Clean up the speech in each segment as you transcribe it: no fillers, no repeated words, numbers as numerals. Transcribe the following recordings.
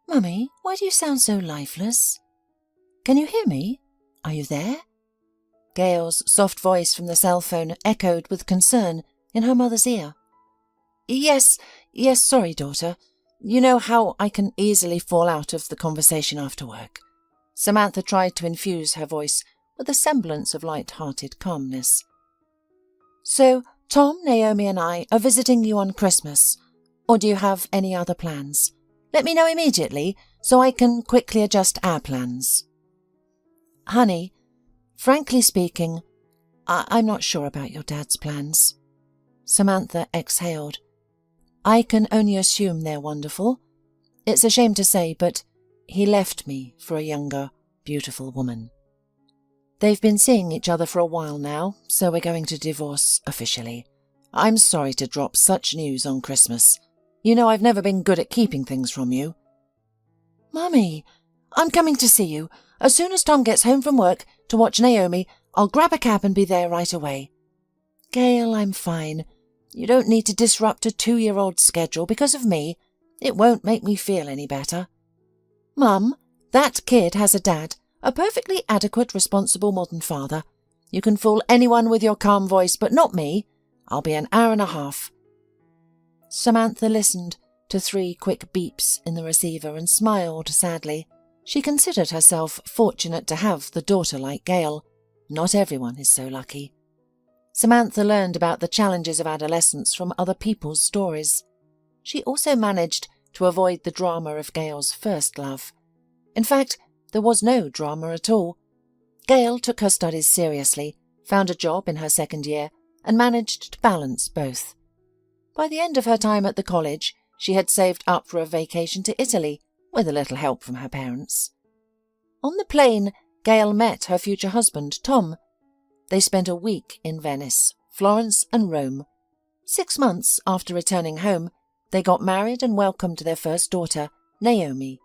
Mummy, why do you sound so lifeless? Can you hear me? Are you there? Gail's soft voice from the cell phone echoed with concern in her mother's ear. Yes, sorry, daughter. You know how I can easily fall out of the conversation after work. Samantha tried to infuse her voice with a semblance of light-hearted calmness. So, Tom, Naomi and I are visiting you on Christmas. Or do you have any other plans? Let me know immediately so I can quickly adjust our plans. Honey, frankly speaking, I'm not sure about your dad's plans. Samantha exhaled. I can only assume they're wonderful. It's a shame to say, but he left me for a younger, beautiful woman. They've been seeing each other for a while now, so we're going to divorce officially. I'm sorry to drop such news on Christmas. You know I've never been good at keeping things from you. Mummy, I'm coming to see you. As soon as Tom gets home from work to watch Naomi, I'll grab a cab and be there right away. Gail, I'm fine. You don't need to disrupt a 2-year-old's schedule because of me. It won't make me feel any better. Mum, that kid has a dad, a perfectly adequate, responsible modern father. You can fool anyone with your calm voice, but not me. I'll be an hour and a half. Samantha listened to 3 quick beeps in the receiver and smiled sadly. She considered herself fortunate to have the daughter like Gail. Not everyone is so lucky. Samantha learned about the challenges of adolescence from other people's stories. She also managed to avoid the drama of Gail's first love. In fact, there was no drama at all. Gail took her studies seriously, found a job in her second year, and managed to balance both. By the end of her time at the college, she had saved up for a vacation to Italy, with a little help from her parents. On the plane, Gail met her future husband, Tom. They spent a week in Venice, Florence and Rome. 6 months after returning home, they got married and welcomed their first daughter, Naomi.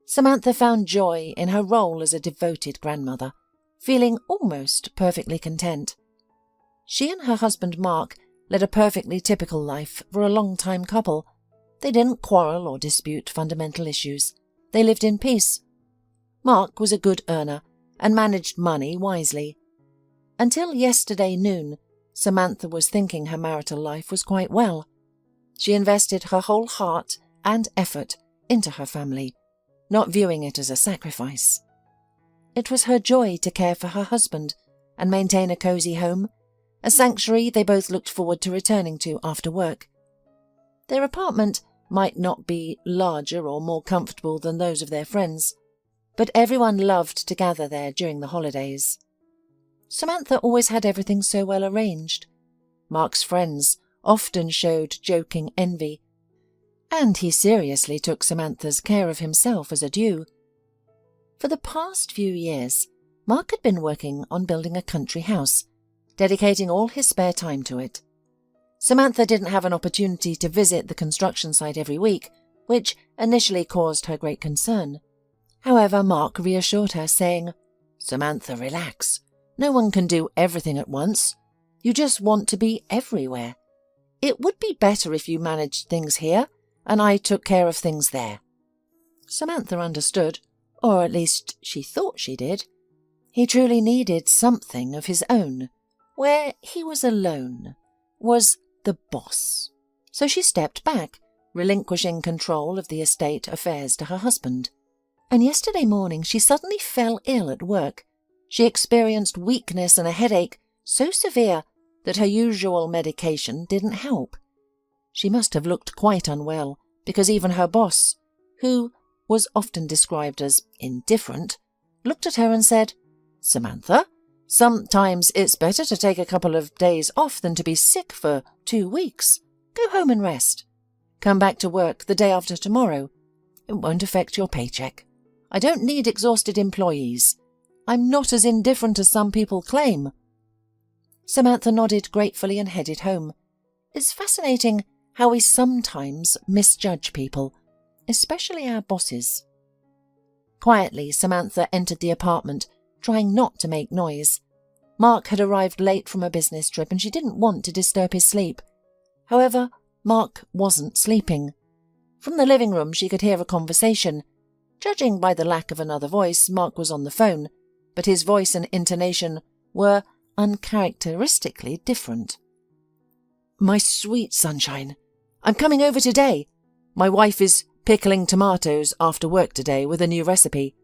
Samantha found joy in her role as a devoted grandmother, feeling almost perfectly content. She and her husband Mark led a perfectly typical life for a long-time couple. They didn't quarrel or dispute fundamental issues. They lived in peace. Mark was a good earner and managed money wisely. Until yesterday noon, Samantha was thinking her marital life was quite well. She invested her whole heart and effort into her family, not viewing it as a sacrifice. It was her joy to care for her husband and maintain a cosy home, a sanctuary they both looked forward to returning to after work. Their apartment might not be larger or more comfortable than those of their friends, but everyone loved to gather there during the holidays. Samantha always had everything so well arranged. Mark's friends often showed joking envy, and he seriously took Samantha's care of himself as a due. For the past few years, Mark had been working on building a country house, dedicating all his spare time to it. Samantha didn't have an opportunity to visit the construction site every week, which initially caused her great concern. However, Mark reassured her, saying, "Samantha, relax. No one can do everything at once. You just want to be everywhere. It would be better if you managed things here, and I took care of things there." Samantha understood, or at least she thought she did. He truly needed something of his own, where he was alone, was the boss. So she stepped back, relinquishing control of the estate affairs to her husband. And yesterday morning she suddenly fell ill at work. She experienced weakness and a headache so severe that her usual medication didn't help. She must have looked quite unwell, because even her boss, who was often described as indifferent, looked at her and said, "Samantha, sometimes it's better to take a couple of days off than to be sick for 2 weeks. Go home and rest. Come back to work the day after tomorrow. It won't affect your paycheck. I don't need exhausted employees. I'm not as indifferent as some people claim." Samantha nodded gratefully and headed home. It's fascinating how we sometimes misjudge people, especially our bosses. Quietly, Samantha entered the apartment, trying not to make noise. Mark had arrived late from a business trip and she didn't want to disturb his sleep. However, Mark wasn't sleeping. From the living room she could hear a conversation. Judging by the lack of another voice, Mark was on the phone, but his voice and intonation were uncharacteristically different. "My sweet sunshine, I'm coming over today. My wife is pickling tomatoes after work today with a new recipe.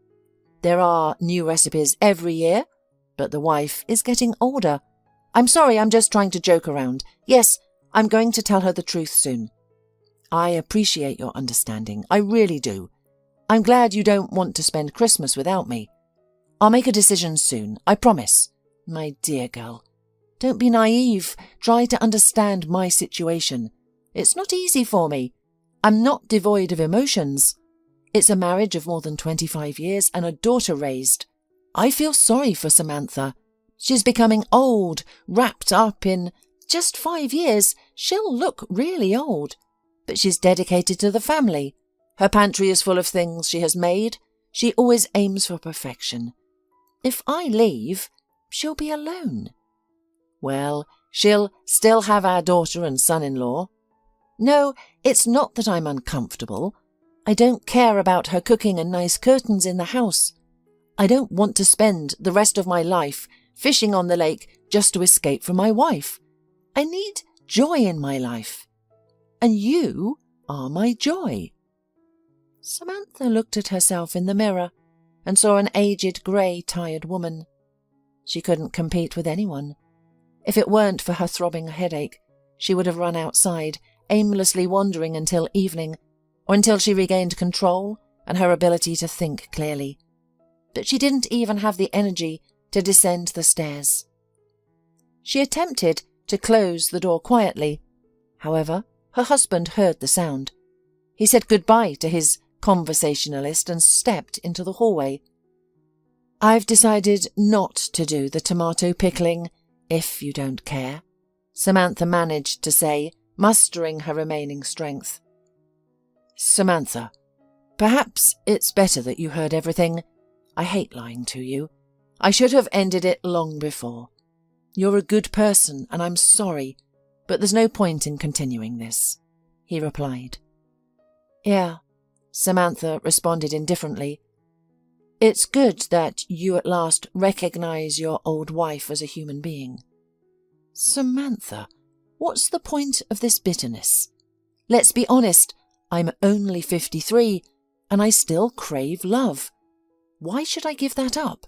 There are new recipes every year, but the wife is getting older. I'm sorry, I'm just trying to joke around. Yes, I'm going to tell her the truth soon. I appreciate your understanding, I really do. I'm glad you don't want to spend Christmas without me. I'll make a decision soon, I promise. My dear girl, don't be naive. Try to understand my situation. It's not easy for me. I'm not devoid of emotions. It's a marriage of more than 25 years and a daughter raised. I feel sorry for Samantha. She's becoming old, wrapped up in just 5 years. She'll look really old. But she's dedicated to the family. Her pantry is full of things she has made. She always aims for perfection. If I leave, she'll be alone. Well, she'll still have our daughter and son-in-law. No, it's not that I'm uncomfortable. I don't care about her cooking and nice curtains in the house. I don't want to spend the rest of my life fishing on the lake just to escape from my wife. I need joy in my life. And you are my joy." Samantha looked at herself in the mirror and saw an aged, grey, tired woman. She couldn't compete with anyone. If it weren't for her throbbing headache, she would have run outside, aimlessly wandering until evening, or until she regained control and her ability to think clearly. But she didn't even have the energy to descend the stairs. She attempted to close the door quietly. However, her husband heard the sound. He said goodbye to his conversationalist and stepped into the hallway. "I've decided not to do the tomato pickling, if you don't care," Samantha managed to say, mustering her remaining strength. "Samantha, perhaps it's better that you heard everything. I hate lying to you. I should have ended it long before. You're a good person, and I'm sorry, but there's no point in continuing this," he replied. "Yeah," Samantha responded indifferently. "It's good that you at last recognize your old wife as a human being." "Samantha, what's the point of this bitterness? Let's be honest, I'm only 53, and I still crave love. Why should I give that up?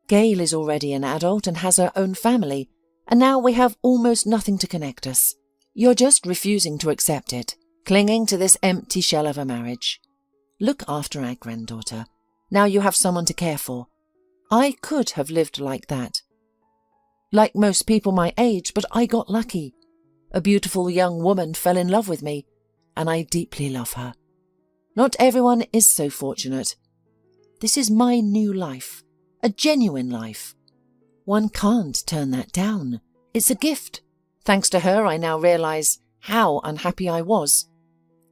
Gail is already an adult and has her own family, and now we have almost nothing to connect us. You're just refusing to accept it, clinging to this empty shell of a marriage. Look after our granddaughter. Now you have someone to care for. I could have lived like that. Like most people my age, but I got lucky. A beautiful young woman fell in love with me, and I deeply love her. Not everyone is so fortunate. This is my new life, a genuine life. One can't turn that down. It's a gift. Thanks to her, I now realize how unhappy I was.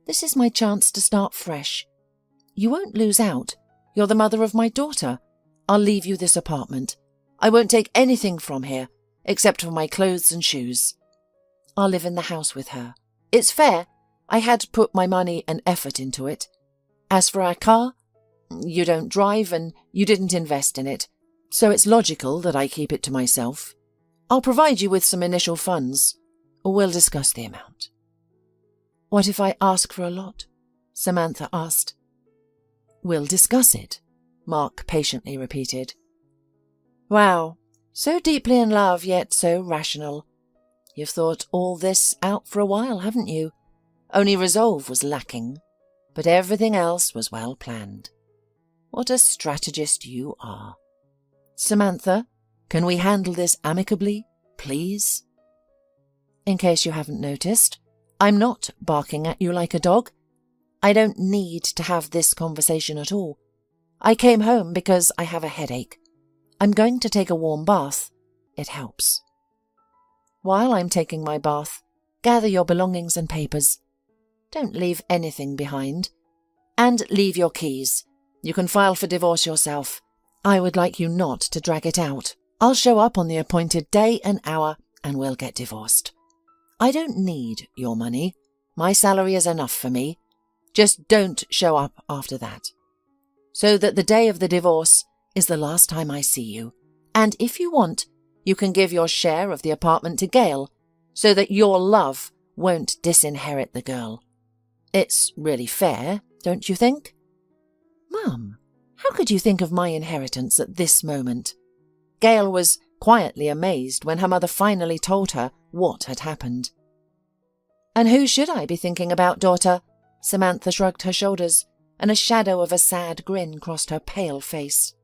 This is my chance to start fresh. You won't lose out. You're the mother of my daughter. I'll leave you this apartment. I won't take anything from here, except for my clothes and shoes. I'll live in the house with her. It's fair. I had put my money and effort into it. As for our car, you don't drive and you didn't invest in it, so it's logical that I keep it to myself. I'll provide you with some initial funds, or we'll discuss the amount." "What if I ask for a lot?" Samantha asked. "We'll discuss it," Mark patiently repeated. "Wow, so deeply in love yet so rational. You've thought all this out for a while, haven't you? Only resolve was lacking, but everything else was well planned. What a strategist you are. Samantha, can we handle this amicably, please?" In case you haven't noticed, I'm not barking at you like a dog. I don't need to have this conversation at all. I came home because I have a headache. I'm going to take a warm bath. It helps. While I'm taking my bath, gather your belongings and papers. Don't leave anything behind. And leave your keys. You can file for divorce yourself. I would like you not to drag it out. I'll show up on the appointed day and hour, and we'll get divorced. I don't need your money. My salary is enough for me. Just don't show up after that. So that the day of the divorce is the last time I see you. And if you want, you can give your share of the apartment to Gail, so that your love won't disinherit the girl. It's really fair, don't you think? Mum, how could you think of my inheritance at this moment? Gail was quietly amazed when her mother finally told her what had happened. And who should I be thinking about, daughter? Samantha shrugged her shoulders, and a shadow of a sad grin crossed her pale face.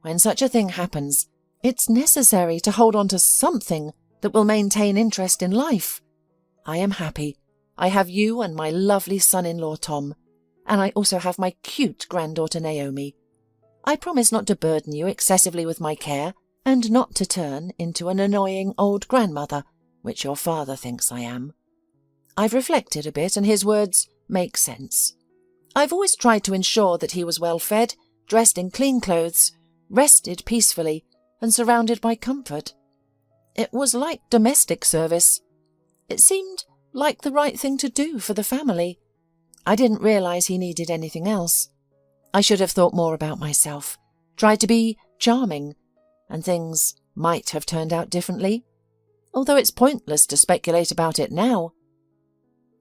When such a thing happens, it's necessary to hold on to something that will maintain interest in life. I am happy. I have you and my lovely son-in-law Tom, and I also have my cute granddaughter Naomi. I promise not to burden you excessively with my care, and not to turn into an annoying old grandmother, which your father thinks I am. I've reflected a bit, and his words make sense. I've always tried to ensure that he was well fed, dressed in clean clothes, rested peacefully, and surrounded by comfort. It was like domestic service. It seemed like the right thing to do for the family. I didn't realize he needed anything else. I should have thought more about myself, tried to be charming, and things might have turned out differently, although it's pointless to speculate about it now.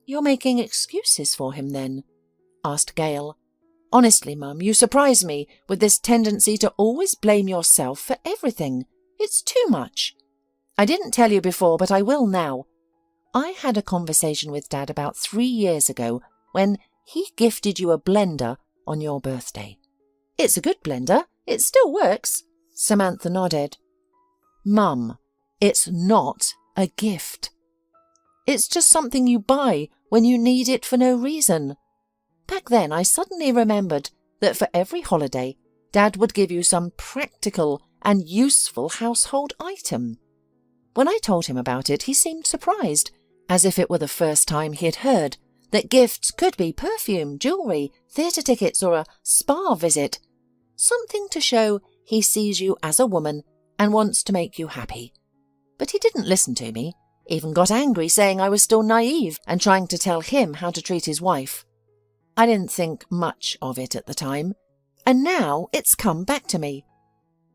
You're making excuses for him, then? Asked Gail. Honestly, Mum, you surprise me with this tendency to always blame yourself for everything. It's too much. I didn't tell you before, but I will now. I had a conversation with Dad about 3 years ago when he gifted you a blender on your birthday. It's a good blender. It still works. Samantha nodded. Mum, it's not a gift. It's just something you buy when you need it for no reason. Back then, I suddenly remembered that for every holiday, Dad would give you some practical and useful household item. When I told him about it, he seemed surprised, as if it were the first time he had heard that gifts could be perfume, jewellery, theatre tickets, or a spa visit. Something to show he sees you as a woman and wants to make you happy. But he didn't listen to me, even got angry, saying I was still naive and trying to tell him how to treat his wife. I didn't think much of it at the time, and now it's come back to me.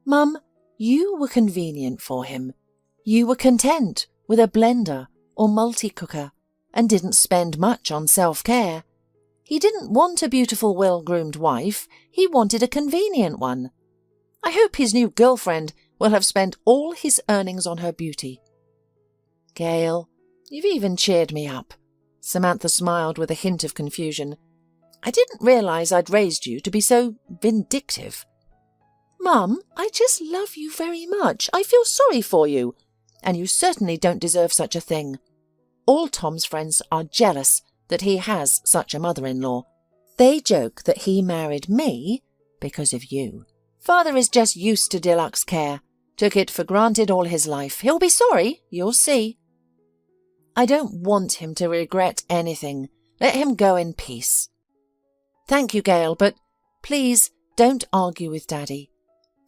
Mum, you were convenient for him. You were content with a blender or multi-cooker and didn't spend much on self-care. He didn't want a beautiful, well-groomed wife. He wanted a convenient one. I hope his new girlfriend will have spent all his earnings on her beauty. Gail, you've even cheered me up. Samantha smiled with a hint of confusion. I didn't realise I'd raised you to be so vindictive. Mum, I just love you very much. I feel sorry for you. And you certainly don't deserve such a thing. All Tom's friends are jealous that he has such a mother-in-law. They joke that he married me because of you. Father is just used to deluxe care. Took it for granted all his life. He'll be sorry, you'll see. I don't want him to regret anything. Let him go in peace. Thank you, Gail, but please don't argue with Daddy.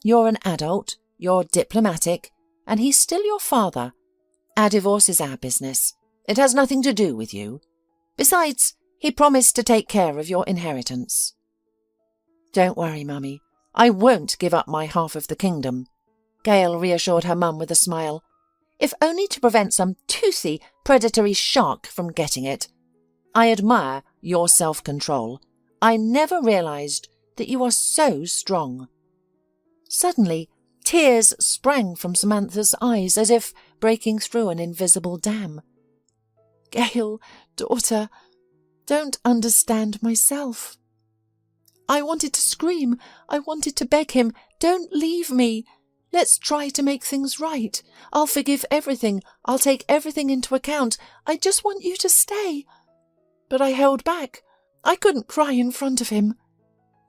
You're an adult, you're diplomatic, and he's still your father. Our divorce is our business. It has nothing to do with you. Besides, he promised to take care of your inheritance. Don't worry, Mummy. I won't give up my half of the kingdom. Gail reassured her mum with a smile. If only to prevent some toothy, predatory shark from getting it. I admire your self-control. I never realised that you are so strong. Suddenly, tears sprang from Samantha's eyes as if breaking through an invisible dam. Gail, daughter, don't understand myself. I wanted to scream. I wanted to beg him, don't leave me. Let's try to make things right. I'll forgive everything. I'll take everything into account. I just want you to stay. But I held back. I couldn't cry in front of him.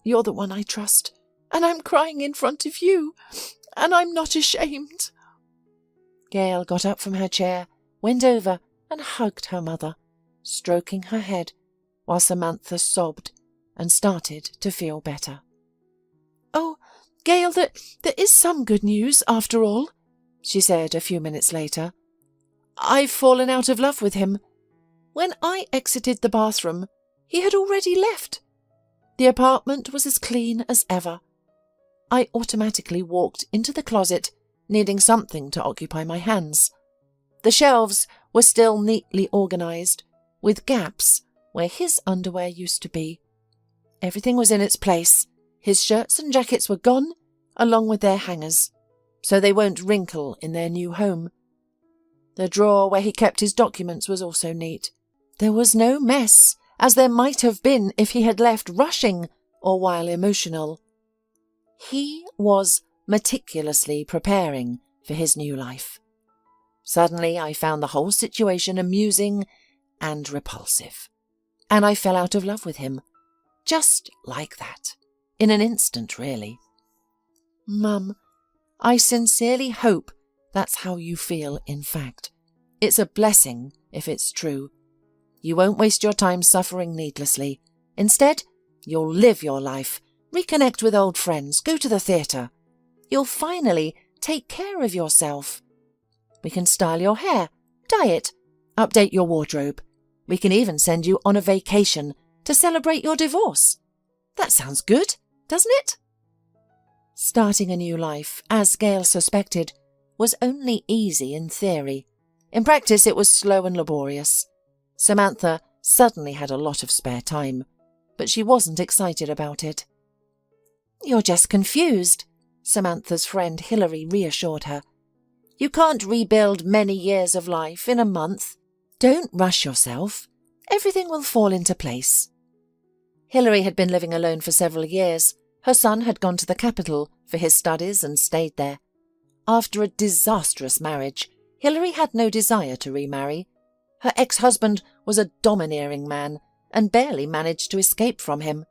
You're the one I trust, and I'm crying in front of you, and I'm not ashamed. Gail got up from her chair, went over and hugged her mother, stroking her head, while Samantha sobbed and started to feel better. Oh, Gail, there is some good news, after all, she said a few minutes later. I've fallen out of love with him. When I exited the bathroom, He had already left. The apartment was as clean as ever. I automatically walked into the closet, needing something to occupy my hands. The shelves were still neatly organised, with gaps where his underwear used to be. Everything was in its place. His shirts and jackets were gone, along with their hangers, so they won't wrinkle in their new home. The drawer where he kept his documents was also neat. There was no mess, as there might have been if he had left rushing or while emotional. He was meticulously preparing for his new life. Suddenly I found the whole situation amusing and repulsive, and I fell out of love with him. Just like that. In an instant, really. Mum, I sincerely hope that's how you feel, in fact. It's a blessing if it's true. You won't waste your time suffering needlessly. Instead, you'll live your life, reconnect with old friends, go to the theatre. You'll finally take care of yourself. We can style your hair, dye it, update your wardrobe. We can even send you on a vacation to celebrate your divorce. That sounds good, doesn't it? Starting a new life, as Gail suspected, was only easy in theory. In practice, it was slow and laborious. Samantha suddenly had a lot of spare time, but she wasn't excited about it. You're just confused, Samantha's friend Hilary reassured her. You can't rebuild many years of life in a month. Don't rush yourself. Everything will fall into place. Hilary had been living alone for several years. Her son had gone to the capital for his studies and stayed there. After a disastrous marriage, Hilary had no desire to remarry. Her ex-husband was a domineering man and barely managed to escape from him.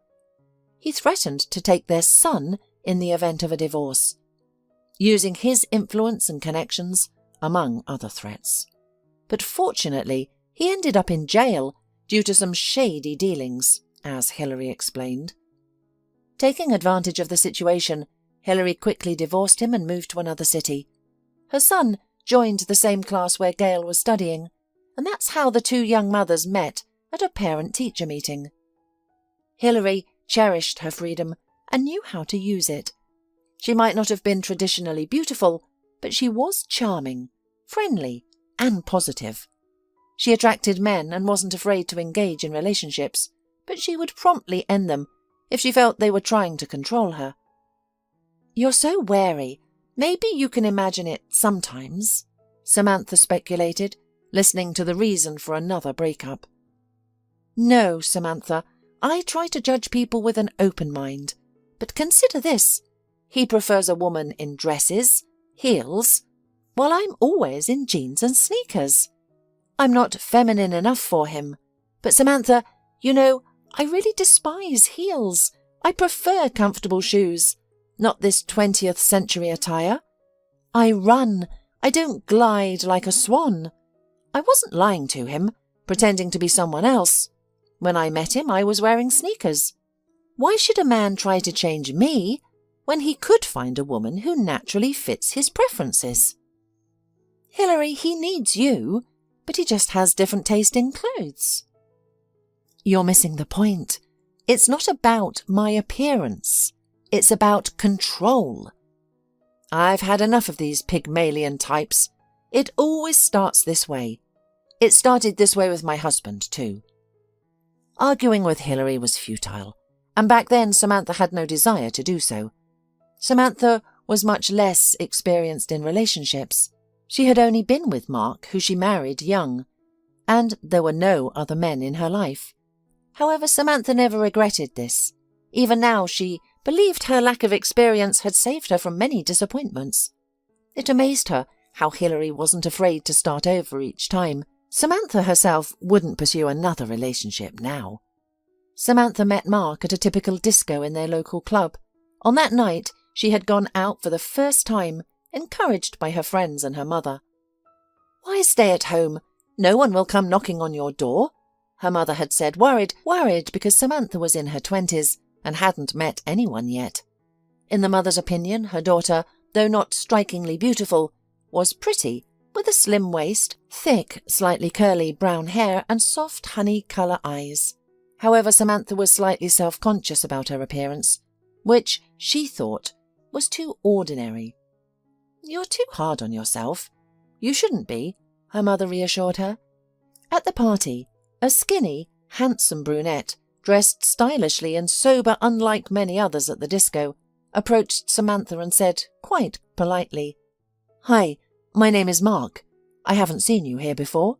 He threatened to take their son in the event of a divorce, using his influence and connections, among other threats. But fortunately, he ended up in jail due to some shady dealings, as Hilary explained. Taking advantage of the situation, Hilary quickly divorced him and moved to another city. Her son joined the same class where Gail was studying, and that's how the two young mothers met at a parent-teacher meeting. Hilary cherished her freedom and knew how to use it. She might not have been traditionally beautiful, but she was charming, friendly, and positive. She attracted men and wasn't afraid to engage in relationships, but she would promptly end them if she felt they were trying to control her. You're so wary. Maybe you can imagine it sometimes, Samantha speculated, listening to the reason for another breakup. No, Samantha, I try to judge people with an open mind. But consider this. He prefers a woman in dresses, heels, while I'm always in jeans and sneakers. I'm not feminine enough for him. But Samantha, you know, I really despise heels. I prefer comfortable shoes, not this 20th century attire. I run. I don't glide like a swan. I wasn't lying to him, pretending to be someone else. When I met him, I was wearing sneakers. Why should a man try to change me when he could find a woman who naturally fits his preferences? Hilary, he needs you, but he just has different taste in clothes. You're missing the point. It's not about my appearance. It's about control. I've had enough of these Pygmalion types. It always starts this way. It started this way with my husband, too. Arguing with Hilary was futile, and back then Samantha had no desire to do so. Samantha was much less experienced in relationships. She had only been with Mark, who she married young, and there were no other men in her life. However, Samantha never regretted this. Even now, she believed her lack of experience had saved her from many disappointments. It amazed her how Hilary wasn't afraid to start over each time. Samantha herself wouldn't pursue another relationship now. Samantha met Mark at a typical disco in their local club. On that night, she had gone out for the first time, encouraged by her friends and her mother. "Why stay at home? No one will come knocking on your door," her mother had said, worried because Samantha was in her 20s and hadn't met anyone yet. In the mother's opinion, her daughter, though not strikingly beautiful, was pretty, with a slim waist, thick, slightly curly brown hair and soft honey-colour eyes. However, Samantha was slightly self-conscious about her appearance, which she thought was too ordinary. "You're too hard on yourself. You shouldn't be," her mother reassured her. At the party, a skinny, handsome brunette, dressed stylishly and sober unlike many others at the disco, approached Samantha and said, quite politely, "Hi, my name is Mark. I haven't seen you here before."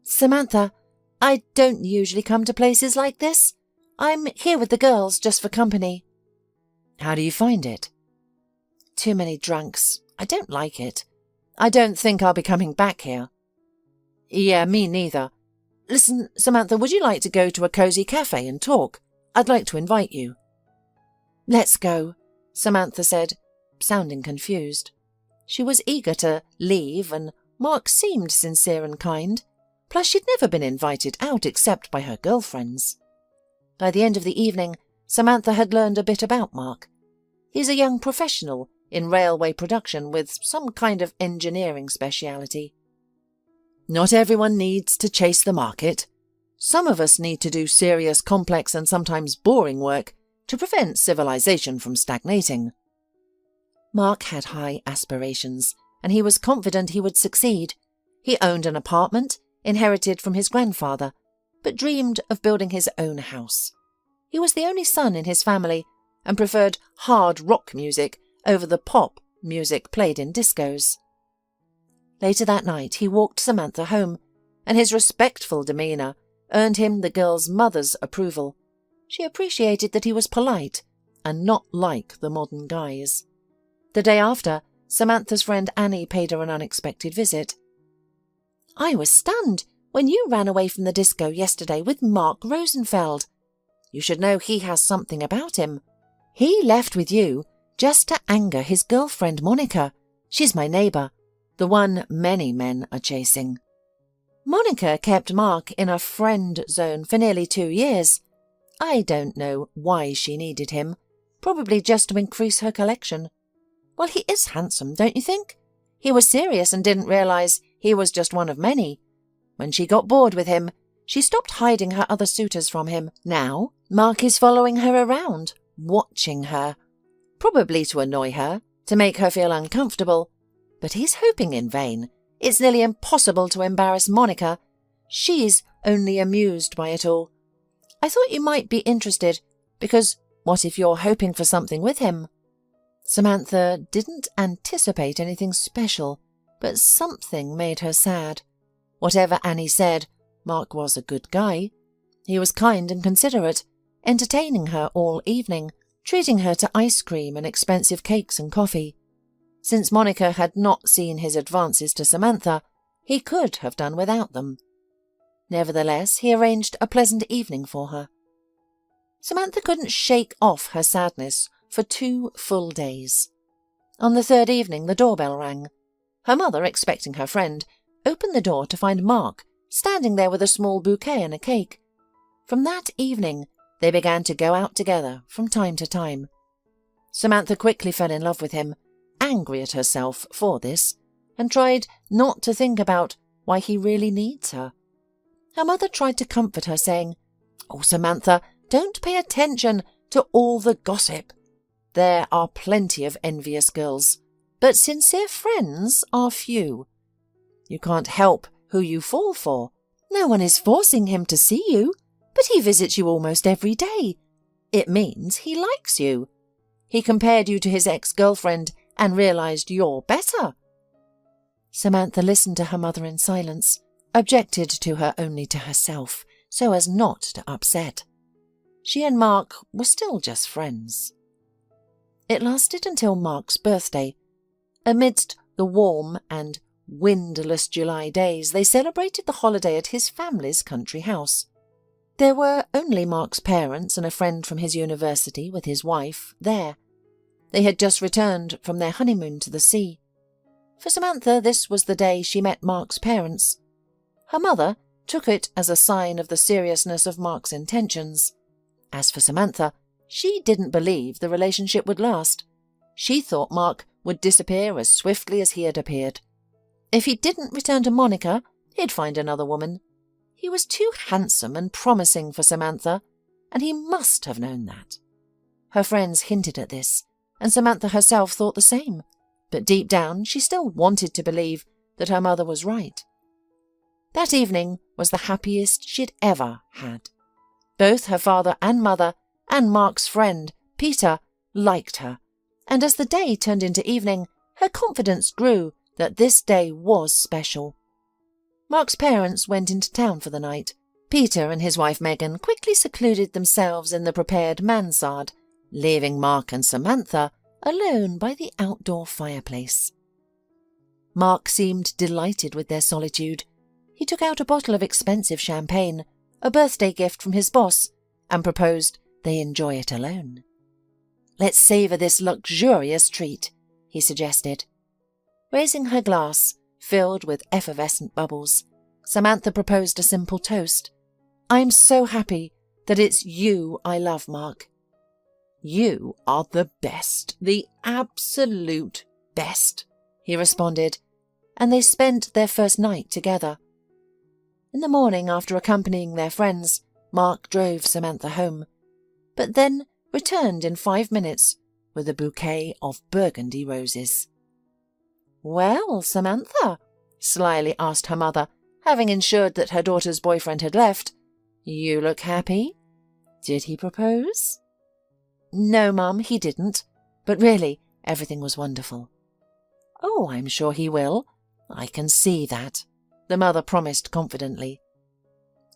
"Samantha, I don't usually come to places like this. I'm here with the girls just for company." "How do you find it?" "Too many drunks. I don't like it. I don't think I'll be coming back here." "Yeah, me neither. Listen, Samantha, would you like to go to a cozy cafe and talk? I'd like to invite you." "Let's go," Samantha said, sounding confused. She was eager to leave, and Mark seemed sincere and kind. Plus, she'd never been invited out except by her girlfriends. By the end of the evening, Samantha had learned a bit about Mark. He's a young professional in railway production with some kind of engineering speciality. "Not everyone needs to chase the market. Some of us need to do serious, complex and sometimes boring work to prevent civilization from stagnating." Mark had high aspirations, and he was confident he would succeed. He owned an apartment, inherited from his grandfather, but dreamed of building his own house. He was the only son in his family and preferred hard rock music over the pop music played in discos. Later that night he walked Samantha home, and his respectful demeanour earned him the girl's mother's approval. She appreciated that he was polite and not like the modern guys. The day after, Samantha's friend Annie paid her an unexpected visit. "I was stunned when you ran away from the disco yesterday with Mark Rosenfeld. You should know he has something about him. He left with you just to anger his girlfriend Monica. She's my neighbour, the one many men are chasing. Monica kept Mark in a friend zone for nearly 2 years. I don't know why she needed him, probably just to increase her collection. Well, he is handsome, don't you think? He was serious and didn't realise he was just one of many. When she got bored with him, she stopped hiding her other suitors from him. Now, Mark is following her around, watching her. Probably to annoy her, to make her feel uncomfortable. But he's hoping in vain. It's nearly impossible to embarrass Monica. She's only amused by it all. I thought you might be interested, because what if you're hoping for something with him?" Samantha didn't anticipate anything special, but something made her sad. Whatever Annie said, Mark was a good guy. He was kind and considerate, entertaining her all evening, treating her to ice cream and expensive cakes and coffee. Since Monica had not seen his advances to Samantha, he could have done without them. Nevertheless, he arranged a pleasant evening for her. Samantha couldn't shake off her sadness for 2 full days. On the 3rd evening, the doorbell rang. Her mother, expecting her friend, opened the door to find Mark standing there with a small bouquet and a cake. From that evening, they began to go out together from time to time. Samantha quickly fell in love with him, angry at herself for this, and tried not to think about why he really needs her. Her mother tried to comfort her, saying, "Oh, Samantha, don't pay attention to all the gossip. There are plenty of envious girls, but sincere friends are few. You can't help who you fall for. No one is forcing him to see you, but he visits you almost every day. It means he likes you. He compared you to his ex-girlfriend and realised you're better." Samantha listened to her mother in silence, objected to her only to herself, so as not to upset. She and Mark were still just friends. It lasted until Mark's birthday. Amidst the warm and windless July days, they celebrated the holiday at his family's country house. There were only Mark's parents and a friend from his university with his wife there. They had just returned from their honeymoon to the sea. For Samantha, this was the day she met Mark's parents. Her mother took it as a sign of the seriousness of Mark's intentions. As for Samantha, she didn't believe the relationship would last. She thought Mark would disappear as swiftly as he had appeared. If he didn't return to Monica, he'd find another woman. He was too handsome and promising for Samantha, and he must have known that. Her friends hinted at this, and Samantha herself thought the same, but deep down she still wanted to believe that her mother was right. That evening was the happiest she'd ever had. Both her father and mother and Mark's friend, Peter, liked her, and as the day turned into evening, her confidence grew that this day was special. Mark's parents went into town for the night. Peter and his wife Megan quickly secluded themselves in the prepared mansard, leaving Mark and Samantha alone by the outdoor fireplace. Mark seemed delighted with their solitude. He took out a bottle of expensive champagne, a birthday gift from his boss, and proposed they enjoy it alone. "Let's savour this luxurious treat," he suggested. Raising her glass, filled with effervescent bubbles, Samantha proposed a simple toast. "I'm so happy that it's you I love, Mark." "You are the best, the absolute best," he responded, and they spent their first night together. In the morning, after accompanying their friends, Mark drove Samantha home, but then returned in 5 minutes with a bouquet of burgundy roses. "Well, Samantha," slyly asked her mother, having ensured that her daughter's boyfriend had left, "you look happy. Did he propose?" "No, Mum, he didn't. But really, everything was wonderful." "Oh, I'm sure he will. I can see that," the mother promised confidently.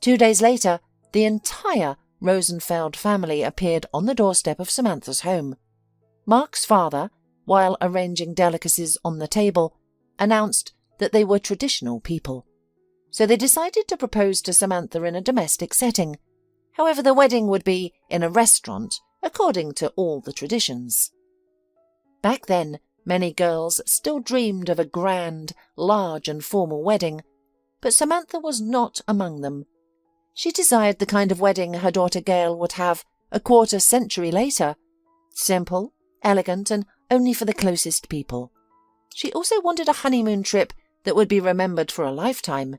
2 days later, the entire Rosenfeld family appeared on the doorstep of Samantha's home. Mark's father, while arranging delicacies on the table, announced that they were traditional people. So they decided to propose to Samantha in a domestic setting. However, the wedding would be in a restaurant, according to all the traditions. Back then, many girls still dreamed of a grand, large and formal wedding, but Samantha was not among them. She desired the kind of wedding her daughter Gail would have a quarter century later, simple, elegant, and only for the closest people. She also wanted a honeymoon trip that would be remembered for a lifetime.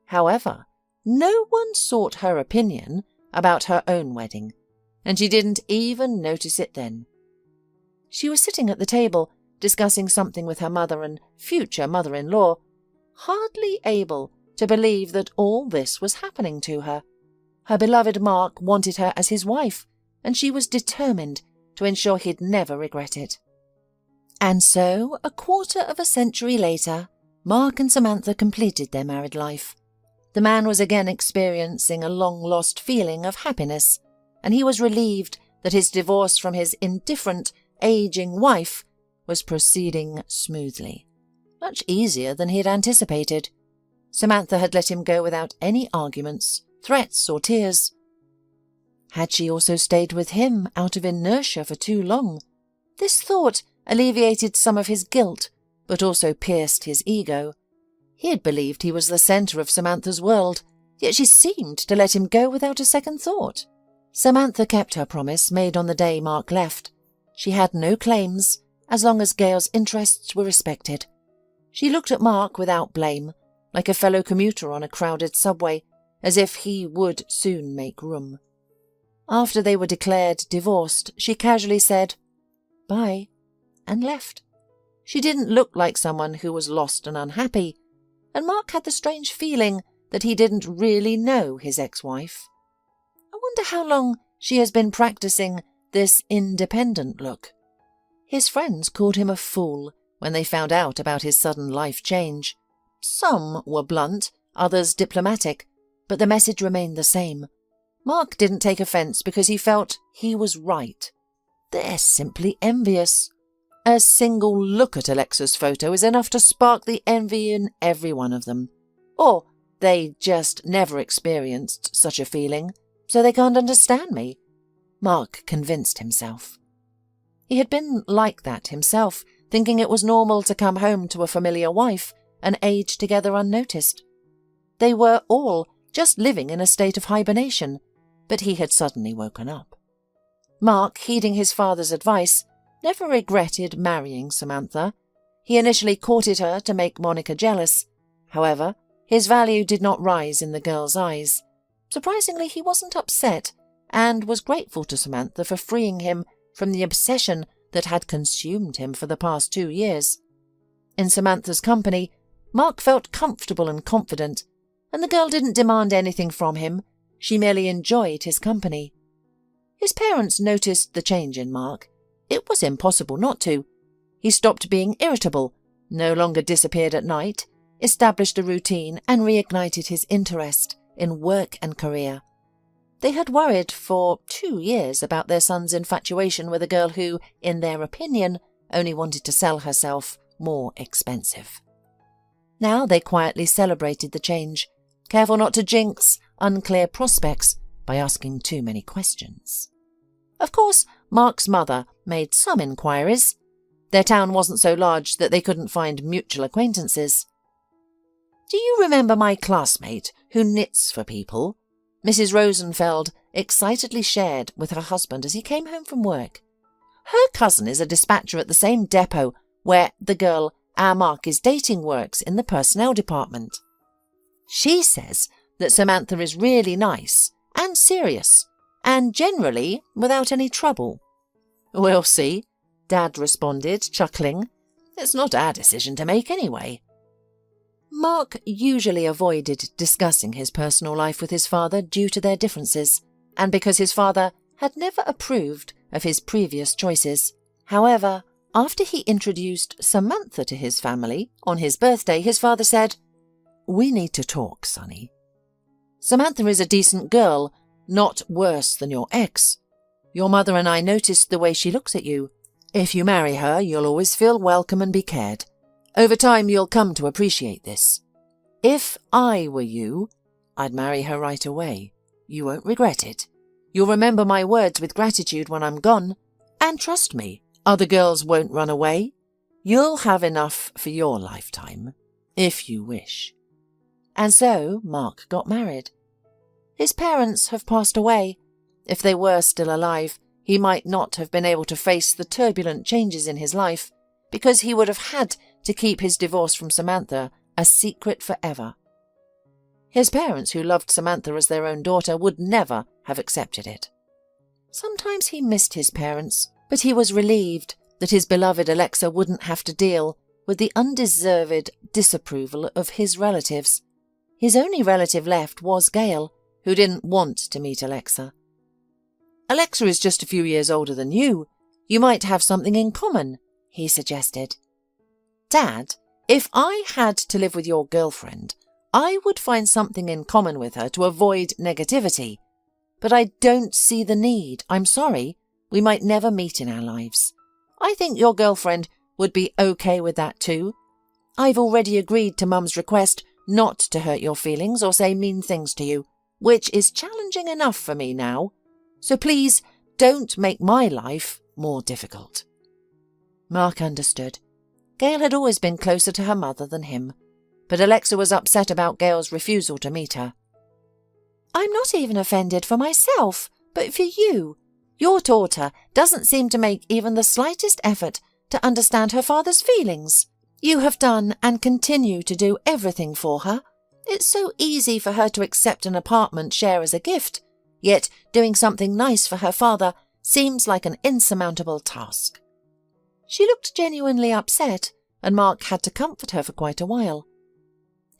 However, no one sought her opinion about her own wedding, and she didn't even notice it then. She was sitting at the table, discussing something with her mother and future mother-in-law, hardly able to believe that all this was happening to her. Her beloved Mark wanted her as his wife, and she was determined to ensure he'd never regret it. And so, a quarter of a century later, Mark and Samantha completed their married life. The man was again experiencing a long-lost feeling of happiness, and he was relieved that his divorce from his indifferent, aging wife was proceeding smoothly, much easier than he had anticipated. Samantha had let him go without any arguments, threats, or tears. Had she also stayed with him out of inertia for too long? This thought alleviated some of his guilt, but also pierced his ego. He had believed he was the centre of Samantha's world, yet she seemed to let him go without a second thought. Samantha kept her promise made on the day Mark left. She had no claims, as long as Gail's interests were respected. She looked at Mark without blame, like a fellow commuter on a crowded subway, as if he would soon make room. After they were declared divorced, she casually said, "Bye," and left. She didn't look like someone who was lost and unhappy, and Mark had the strange feeling that he didn't really know his ex-wife. I wonder how long she has been practicing this independent look. His friends called him a fool when they found out about his sudden life change. Some were blunt, others diplomatic, but the message remained the same. Mark didn't take offence because he felt he was right. They're simply envious. A single look at Alexa's photo is enough to spark the envy in every one of them. Or they just never experienced such a feeling, so they can't understand me. Mark convinced himself. He had been like that himself, thinking it was normal to come home to a familiar wife and age together unnoticed. They were all just living in a state of hibernation, but he had suddenly woken up. Mark, heeding his father's advice, never regretted marrying Samantha. He initially courted her to make Monica jealous. However, His value did not rise in the girl's eyes. Surprisingly, he wasn't upset and was grateful to Samantha for freeing him from the obsession that had consumed him for the past 2 years. In Samantha's company, Mark felt comfortable and confident, and the girl didn't demand anything from him. She merely enjoyed his company. His parents noticed the change in Mark. It was impossible not to. He stopped being irritable, no longer disappeared at night, established a routine, and reignited his interest in work and career. They had worried for 2 years about their son's infatuation with a girl who, in their opinion, only wanted to sell herself more expensive. Now they quietly celebrated the change, careful not to jinx unclear prospects by asking too many questions. Of course, Mark's mother made some inquiries. Their town wasn't so large that they couldn't find mutual acquaintances. "Do you remember my classmate who knits for people?" Mrs. Rosenfeld excitedly shared with her husband as he came home from work. "Her cousin is a dispatcher at the same depot where the girl our Mark is dating works in the personnel department. She says that Samantha is really nice and serious, and generally without any trouble." "We'll see," Dad responded, chuckling. "It's not our decision to make anyway." Mark usually avoided discussing his personal life with his father due to their differences, and because his father had never approved of his previous choices. However, after he introduced Samantha to his family on his birthday, his father said, "We need to talk, Sonny. Samantha is a decent girl, not worse than your ex. Your mother and I noticed the way she looks at you. If you marry her, you'll always feel welcome and be cared. Over time, you'll come to appreciate this. If I were you, I'd marry her right away. You won't regret it. You'll remember my words with gratitude when I'm gone. And trust me, other girls won't run away. You'll have enough for your lifetime, if you wish." And so Mark got married. His parents have passed away. If they were still alive, he might not have been able to face the turbulent changes in his life, because he would have had to keep his divorce from Samantha a secret forever. His parents, who loved Samantha as their own daughter, would never have accepted it. Sometimes he missed his parents, but he was relieved that his beloved Alexa wouldn't have to deal with the undeserved disapproval of his relatives. His only relative left was Gail, who didn't want to meet Alexa. "Alexa is just a few years older than you. You might have something in common," he suggested. "Dad, if I had to live with your girlfriend, I would find something in common with her to avoid negativity. But I don't see the need. I'm sorry. We might never meet in our lives. I think your girlfriend would be okay with that too. I've already agreed to Mum's request not to hurt your feelings or say mean things to you, which is challenging enough for me now. So please don't make my life more difficult." Mark understood. Gail had always been closer to her mother than him, but Alexa was upset about Gail's refusal to meet her. "I'm not even offended for myself, but for you. Your daughter doesn't seem to make even the slightest effort to understand her father's feelings. You have done and continue to do everything for her. It's so easy for her to accept an apartment share as a gift, yet doing something nice for her father seems like an insurmountable task." She looked genuinely upset, and Mark had to comfort her for quite a while.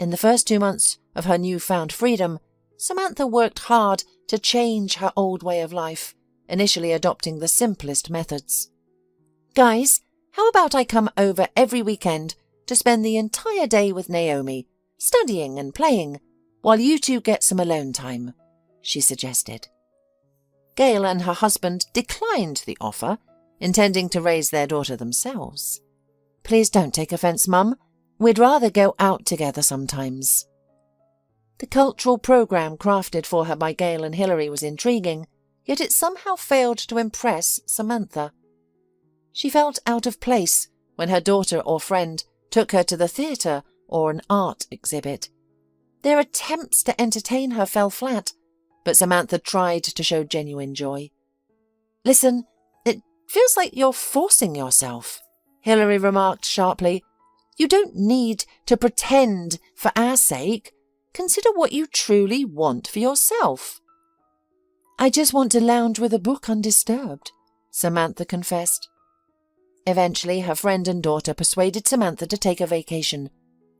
In the first 2 months of her newfound freedom, Samantha worked hard to change her old way of life, initially adopting the simplest methods. "Guys, how about I come over every weekend to spend the entire day with Naomi, studying and playing, while you two get some alone time?" she suggested. Gail and her husband declined the offer, intending to raise their daughter themselves. "Please don't take offence, Mum. We'd rather go out together sometimes." The cultural programme crafted for her by Gail and Hilary was intriguing, yet it somehow failed to impress Samantha. She felt out of place when her daughter or friend took her to the theatre or an art exhibit. Their attempts to entertain her fell flat, but Samantha tried to show genuine joy. "Listen, it feels like you're forcing yourself," Hilary remarked sharply. "You don't need to pretend for our sake. Consider what you truly want for yourself." "I just want to lounge with a book undisturbed," Samantha confessed. Eventually, her friend and daughter persuaded Samantha to take a vacation.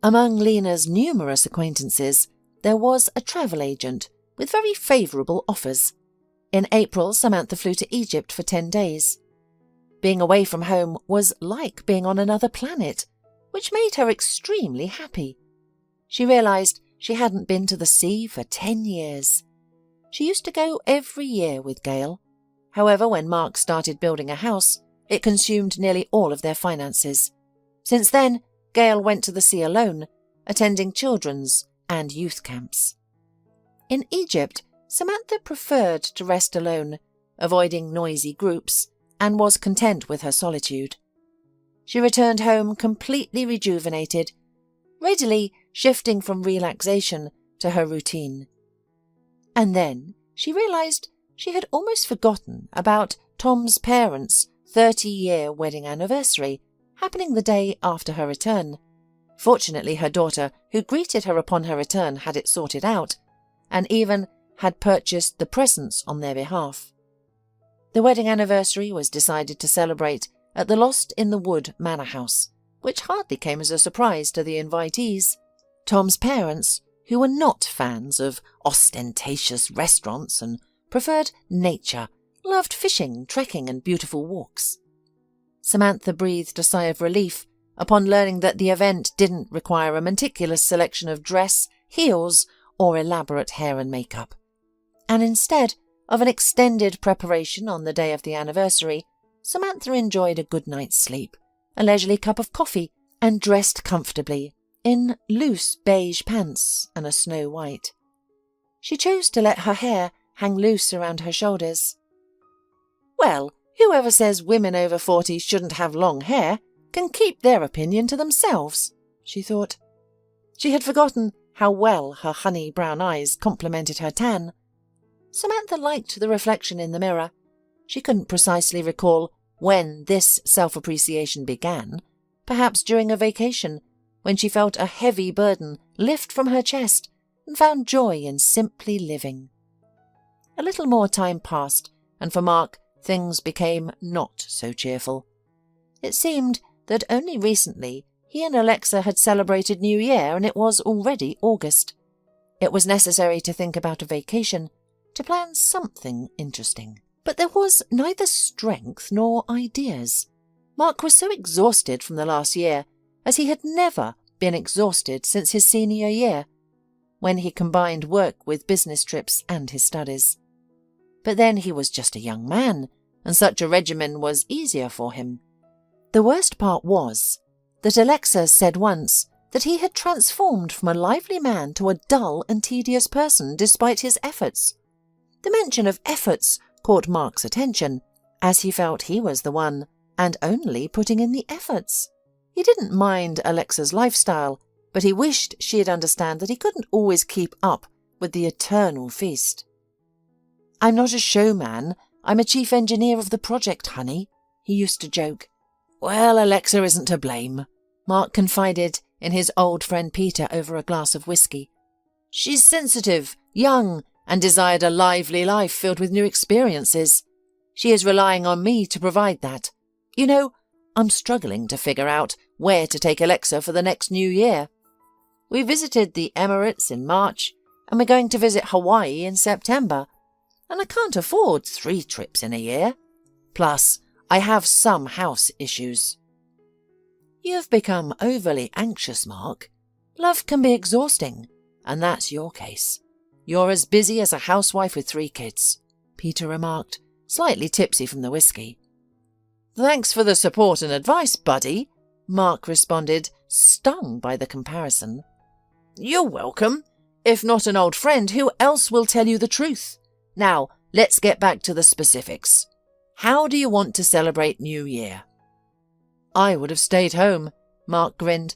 Among Lena's numerous acquaintances, there was a travel agent with very favourable offers. In April, Samantha flew to Egypt for 10 days. Being away from home was like being on another planet, which made her extremely happy. She realised she hadn't been to the sea for 10 years. She used to go every year with Gail. However, when Mark started building a house, it consumed nearly all of their finances. Since then, Gail went to the sea alone, attending children's and youth camps. In Egypt, Samantha preferred to rest alone, avoiding noisy groups, and was content with her solitude. She returned home completely rejuvenated, readily shifting from relaxation to her routine. And then she realised she had almost forgotten about Tom's parents' 30-year wedding anniversary, happening the day after her return. Fortunately, her daughter, who greeted her upon her return, had it sorted out, and even had purchased the presents on their behalf. The wedding anniversary was decided to celebrate at the Lost in the Wood manor house, which hardly came as a surprise to the invitees. Tom's parents, who were not fans of ostentatious restaurants and preferred nature, loved fishing, trekking and beautiful walks. Samantha breathed a sigh of relief upon learning that the event didn't require a meticulous selection of dress, heels or elaborate hair and makeup. And instead of an extended preparation on the day of the anniversary, Samantha enjoyed a good night's sleep, a leisurely cup of coffee, and dressed comfortably in loose beige pants and a snow white. She chose to let her hair hang loose around her shoulders. "Well, whoever says women over 40 shouldn't have long hair can keep their opinion to themselves," she thought. She had forgotten how well her honey brown eyes complemented her tan. Samantha liked the reflection in the mirror. She couldn't precisely recall when this self-appreciation began, perhaps during a vacation, when she felt a heavy burden lift from her chest and found joy in simply living. A little more time passed, and for Mark, things became not so cheerful. It seemed that only recently he and Alexa had celebrated New Year, and it was already August. It was necessary to think about a vacation, to plan something interesting. But there was neither strength nor ideas. Mark was so exhausted from the last year, as he had never been exhausted since his senior year, when he combined work with business trips and his studies. But then he was just a young man, and such a regimen was easier for him. The worst part was that Alexa said once that he had transformed from a lively man to a dull and tedious person despite his efforts. The mention of efforts caught Mark's attention, as he felt he was the one and only putting in the efforts. He didn't mind Alexa's lifestyle, but he wished she'd understand that he couldn't always keep up with the eternal feast. "I'm not a showman, I'm a chief engineer of the project, honey," he used to joke. "Well, Alexa isn't to blame," Mark confided in his old friend Peter over a glass of whiskey. "She's sensitive, young, and desired a lively life filled with new experiences. She is relying on me to provide that. You know, I'm struggling to figure out where to take Alexa for the next New Year. We visited the Emirates in March, and we're going to visit Hawaii in September, and I can't afford 3 trips in a year. Plus, I have some house issues." "You've become overly anxious, Mark. Love can be exhausting, and that's your case. You're as busy as a housewife with 3 kids, Peter remarked, slightly tipsy from the whiskey. "Thanks for the support and advice, buddy," Mark responded, stung by the comparison. "You're welcome. If not an old friend, who else will tell you the truth? Now, let's get back to the specifics. How do you want to celebrate New Year?" "I would have stayed home," Mark grinned.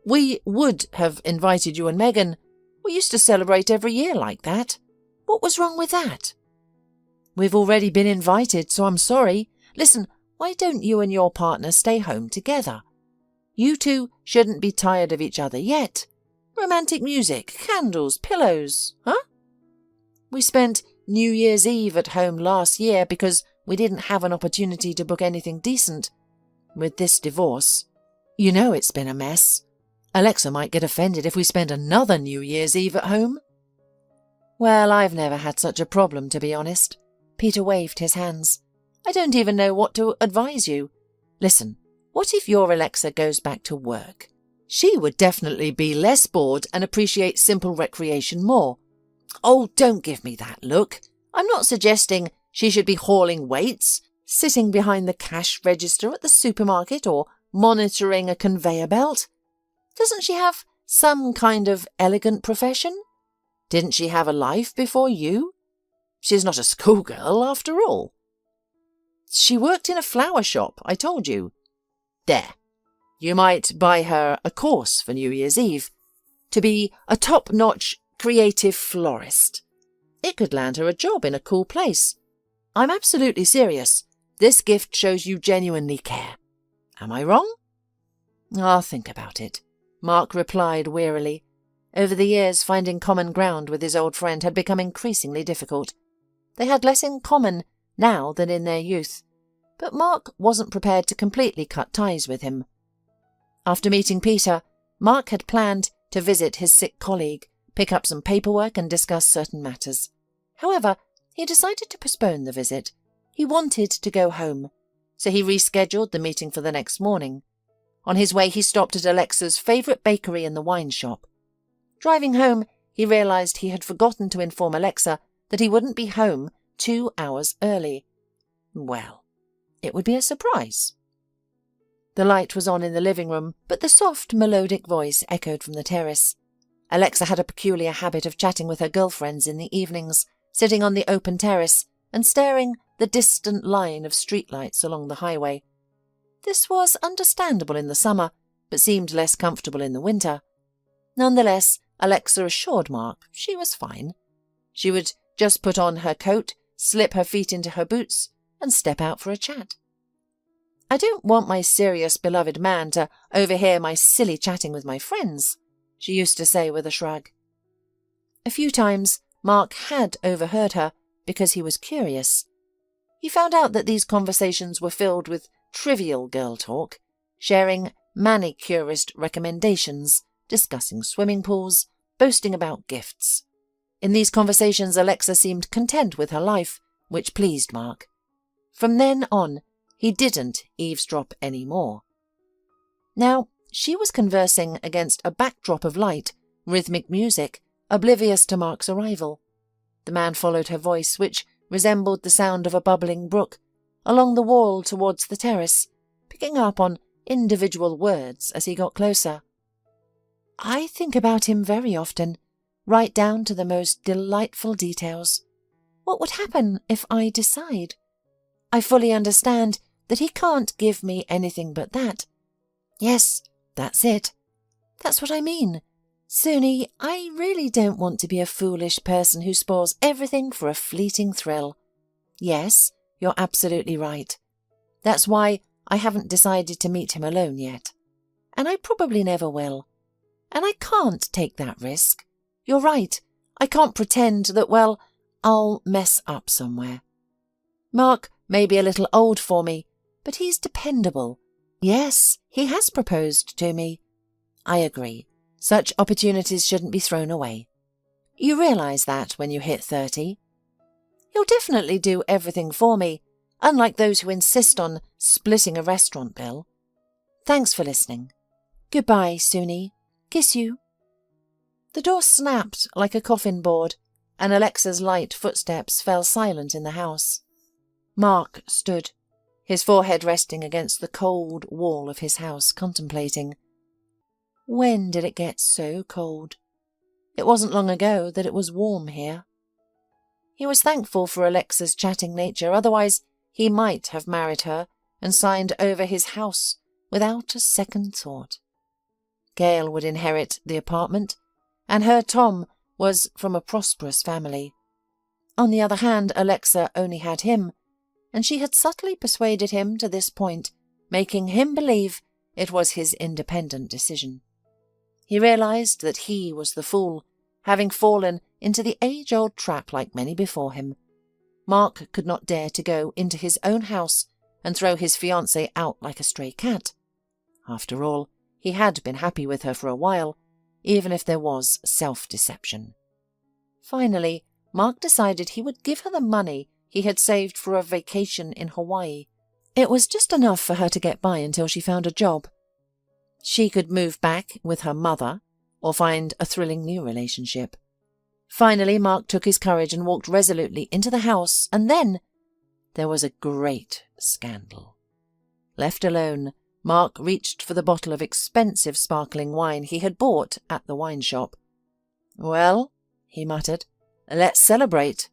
"We would have invited you and Megan. We used to celebrate every year like that. What was wrong with that?" "We've already been invited, so I'm sorry. Listen, why don't you and your partner stay home together? You two shouldn't be tired of each other yet. Romantic music, candles, pillows, huh? We spent New Year's Eve at home last year because we didn't have an opportunity to book anything decent. With this divorce, you know it's been a mess. Alexa might get offended if we spend another New Year's Eve at home. Well, I've never had such a problem, to be honest. Peter waved his hands. I don't even know what to advise you. Listen, what if your Alexa goes back to work? She would definitely be less bored and appreciate simple recreation more. Oh, don't give me that look. I'm not suggesting she should be hauling weights, sitting behind the cash register at the supermarket, or monitoring a conveyor belt. Doesn't she have some kind of elegant profession? Didn't she have a life before you? She's not a schoolgirl, after all. She worked in a flower shop, I told you. There. You might buy her a course for New Year's Eve to be a top-notch creative florist. It could land her a job in a cool place. I'm absolutely serious. This gift shows you genuinely care. Am I wrong? I'll think about it, Mark replied wearily. Over the years, finding common ground with his old friend had become increasingly difficult. They had less in common now than in their youth, but Mark wasn't prepared to completely cut ties with him. After meeting Peter, Mark had planned to visit his sick colleague, pick up some paperwork and discuss certain matters. However, he decided to postpone the visit. He wanted to go home, so he rescheduled the meeting for the next morning. On his way, he stopped at Alexa's favourite bakery in the wine shop. Driving home, he realised he had forgotten to inform Alexa that he wouldn't be home 2 hours early. Well, it would be a surprise. The light was on in the living room, but the soft, melodic voice echoed from the terrace. Alexa had a peculiar habit of chatting with her girlfriends in the evenings, sitting on the open terrace and staring the distant line of streetlights along the highway. This was understandable in the summer, but seemed less comfortable in the winter. Nonetheless, Alexa assured Mark she was fine. She would just put on her coat, slip her feet into her boots, and step out for a chat. I don't want my serious beloved man to overhear my silly chatting with my friends, she used to say with a shrug. A few times Mark had overheard her because he was curious. He found out that these conversations were filled with trivial girl talk, sharing manicurist recommendations, discussing swimming pools, boasting about gifts. In these conversations, Alexa seemed content with her life, which pleased Mark. From then on, he didn't eavesdrop any more. Now, she was conversing against a backdrop of light, rhythmic music, oblivious to Mark's arrival. The man followed her voice, which resembled the sound of a bubbling brook, along the wall towards the terrace, picking up on individual words as he got closer. I think about him very often, right down to the most delightful details. What would happen if I decide? I fully understand that he can't give me anything but that. Yes, that's it. That's what I mean. Suni, I really don't want to be a foolish person who spoils everything for a fleeting thrill. Yes, you're absolutely right. That's why I haven't decided to meet him alone yet. And I probably never will. And I can't take that risk. You're right. I can't pretend that, well, I'll mess up somewhere. Mark may be a little old for me, but he's dependable. Yes, he has proposed to me. I agree. Such opportunities shouldn't be thrown away. You realise that when you hit 30. He'll definitely do everything for me, unlike those who insist on splitting a restaurant bill. Thanks for listening. Goodbye, Suni. Kiss you. The door snapped like a coffin board, and Alexa's light footsteps fell silent in the house. Mark stood, his forehead resting against the cold wall of his house, contemplating. When did it get so cold? It wasn't long ago that it was warm here. He was thankful for Alexa's chatting nature, otherwise he might have married her and signed over his house without a second thought. Gail would inherit the apartment, and her Tom was from a prosperous family. On the other hand, Alexa only had him, and she had subtly persuaded him to this point, making him believe it was his independent decision. He realized that he was the fool, having fallen into the age-old trap like many before him. Mark could not dare to go into his own house and throw his fiancée out like a stray cat. After all, he had been happy with her for a while, even if there was self-deception. Finally, Mark decided he would give her the money he had saved for a vacation in Hawaii. It was just enough for her to get by until she found a job. She could move back with her mother or find a thrilling new relationship. Finally, Mark took his courage and walked resolutely into the house, and then there was a great scandal. Left alone, Mark reached for the bottle of expensive sparkling wine he had bought at the wine shop. "Well," he muttered, "let's celebrate."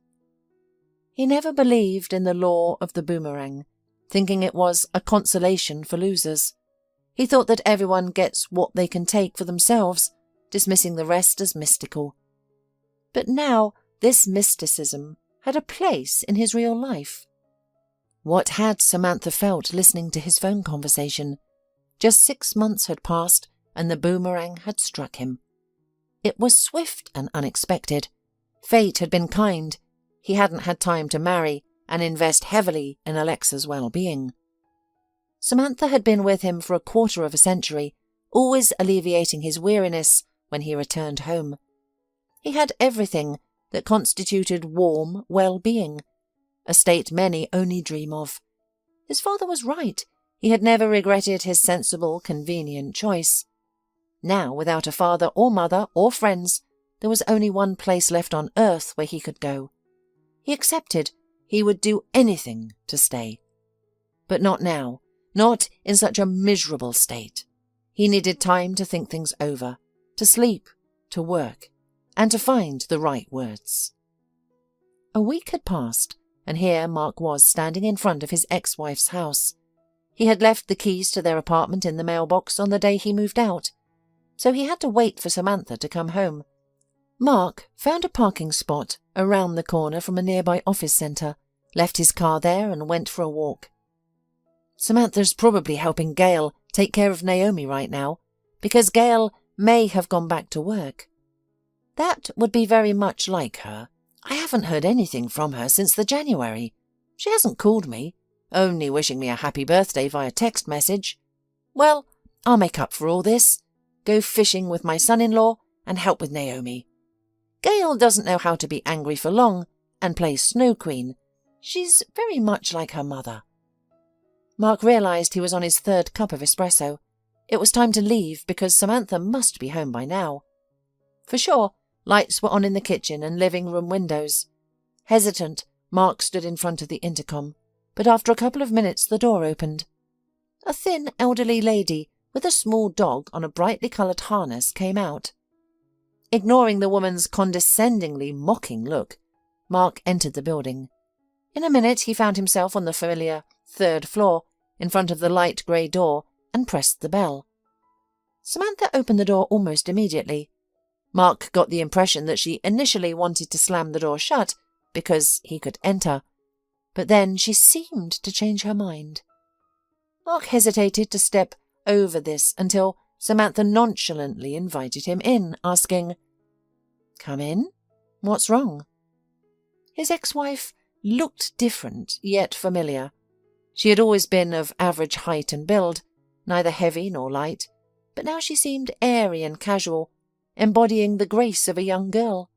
He never believed in the law of the boomerang, thinking it was a consolation for losers. He thought that everyone gets what they can take for themselves, dismissing the rest as mystical. But now this mysticism had a place in his real life. What had Samantha felt listening to his phone conversation? Just 6 months had passed, and the boomerang had struck him. It was swift and unexpected. Fate had been kind. He hadn't had time to marry and invest heavily in Alexa's well-being. Samantha had been with him for a quarter of a century, always alleviating his weariness when he returned home. He had everything that constituted warm well-being, a state many only dream of. His father was right. He had never regretted his sensible, convenient choice. Now, without a father or mother or friends, there was only one place left on earth where he could go. He accepted. He would do anything to stay. But not now. Not in such a miserable state. He needed time to think things over, to sleep, to work, and to find the right words. A week had passed, and here Mark was standing in front of his ex-wife's house. He had left the keys to their apartment in the mailbox on the day he moved out, so he had to wait for Samantha to come home. Mark found a parking spot around the corner from a nearby office centre, left his car there and went for a walk. Samantha's probably helping Gail take care of Naomi right now, because Gail may have gone back to work. That would be very much like her. I haven't heard anything from her since the January. She hasn't called me, only wishing me a happy birthday via text message. Well, I'll make up for all this, go fishing with my son-in-law and help with Naomi. Gail doesn't know how to be angry for long and plays Snow Queen. She's very much like her mother. Mark realised he was on his 3rd cup of espresso. It was time to leave because Samantha must be home by now. For sure, lights were on in the kitchen and living room windows. Hesitant, Mark stood in front of the intercom, but after a couple of minutes the door opened. A thin, elderly lady with a small dog on a brightly coloured harness came out. Ignoring the woman's condescendingly mocking look, Mark entered the building. In a minute he found himself on the familiar 3rd floor, in front of the light grey door, and pressed the bell. Samantha opened the door almost immediately. Mark got the impression that she initially wanted to slam the door shut because he could enter, but then she seemed to change her mind. Mark hesitated to step over this until Samantha nonchalantly invited him in, asking, "Come in? What's wrong?" His ex-wife looked different, yet familiar. She had always been of average height and build, neither heavy nor light, but now she seemed airy and casual, embodying the grace of a young girl.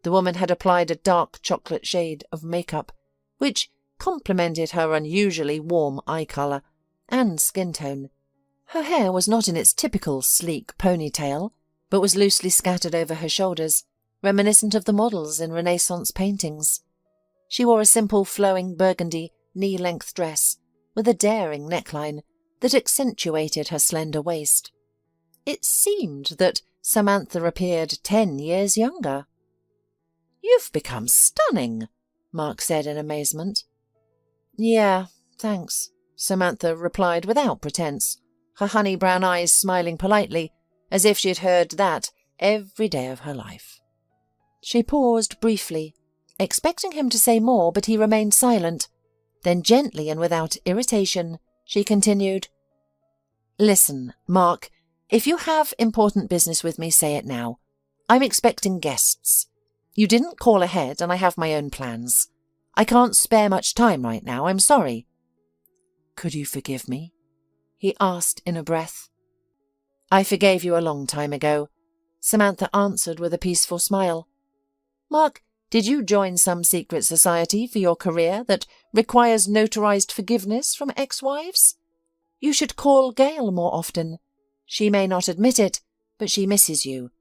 The woman had applied a dark chocolate shade of makeup, which complemented her unusually warm eye colour and skin tone. Her hair was not in its typical sleek ponytail, but was loosely scattered over her shoulders, reminiscent of the models in Renaissance paintings. She wore a simple flowing burgundy knee-length dress with a daring neckline that accentuated her slender waist. It seemed that Samantha appeared 10 years younger. "You've become stunning," Mark said in amazement. "Yeah, thanks," Samantha replied without pretense, her honey brown eyes smiling politely, as if she had heard that every day of her life. She paused briefly, expecting him to say more, but he remained silent. Then gently and without irritation, she continued, "Listen, Mark, If you have important business with me, say it now. I'm expecting guests. You didn't call ahead and I have my own plans. I can't spare much time right now, I'm sorry. Could you forgive me? He asked in a breath. I forgave you a long time ago, Samantha answered with a peaceful smile. Mark, did you join some secret society for your career that requires notarized forgiveness from ex-wives? You should call Gail more often. She may not admit it, but she misses you.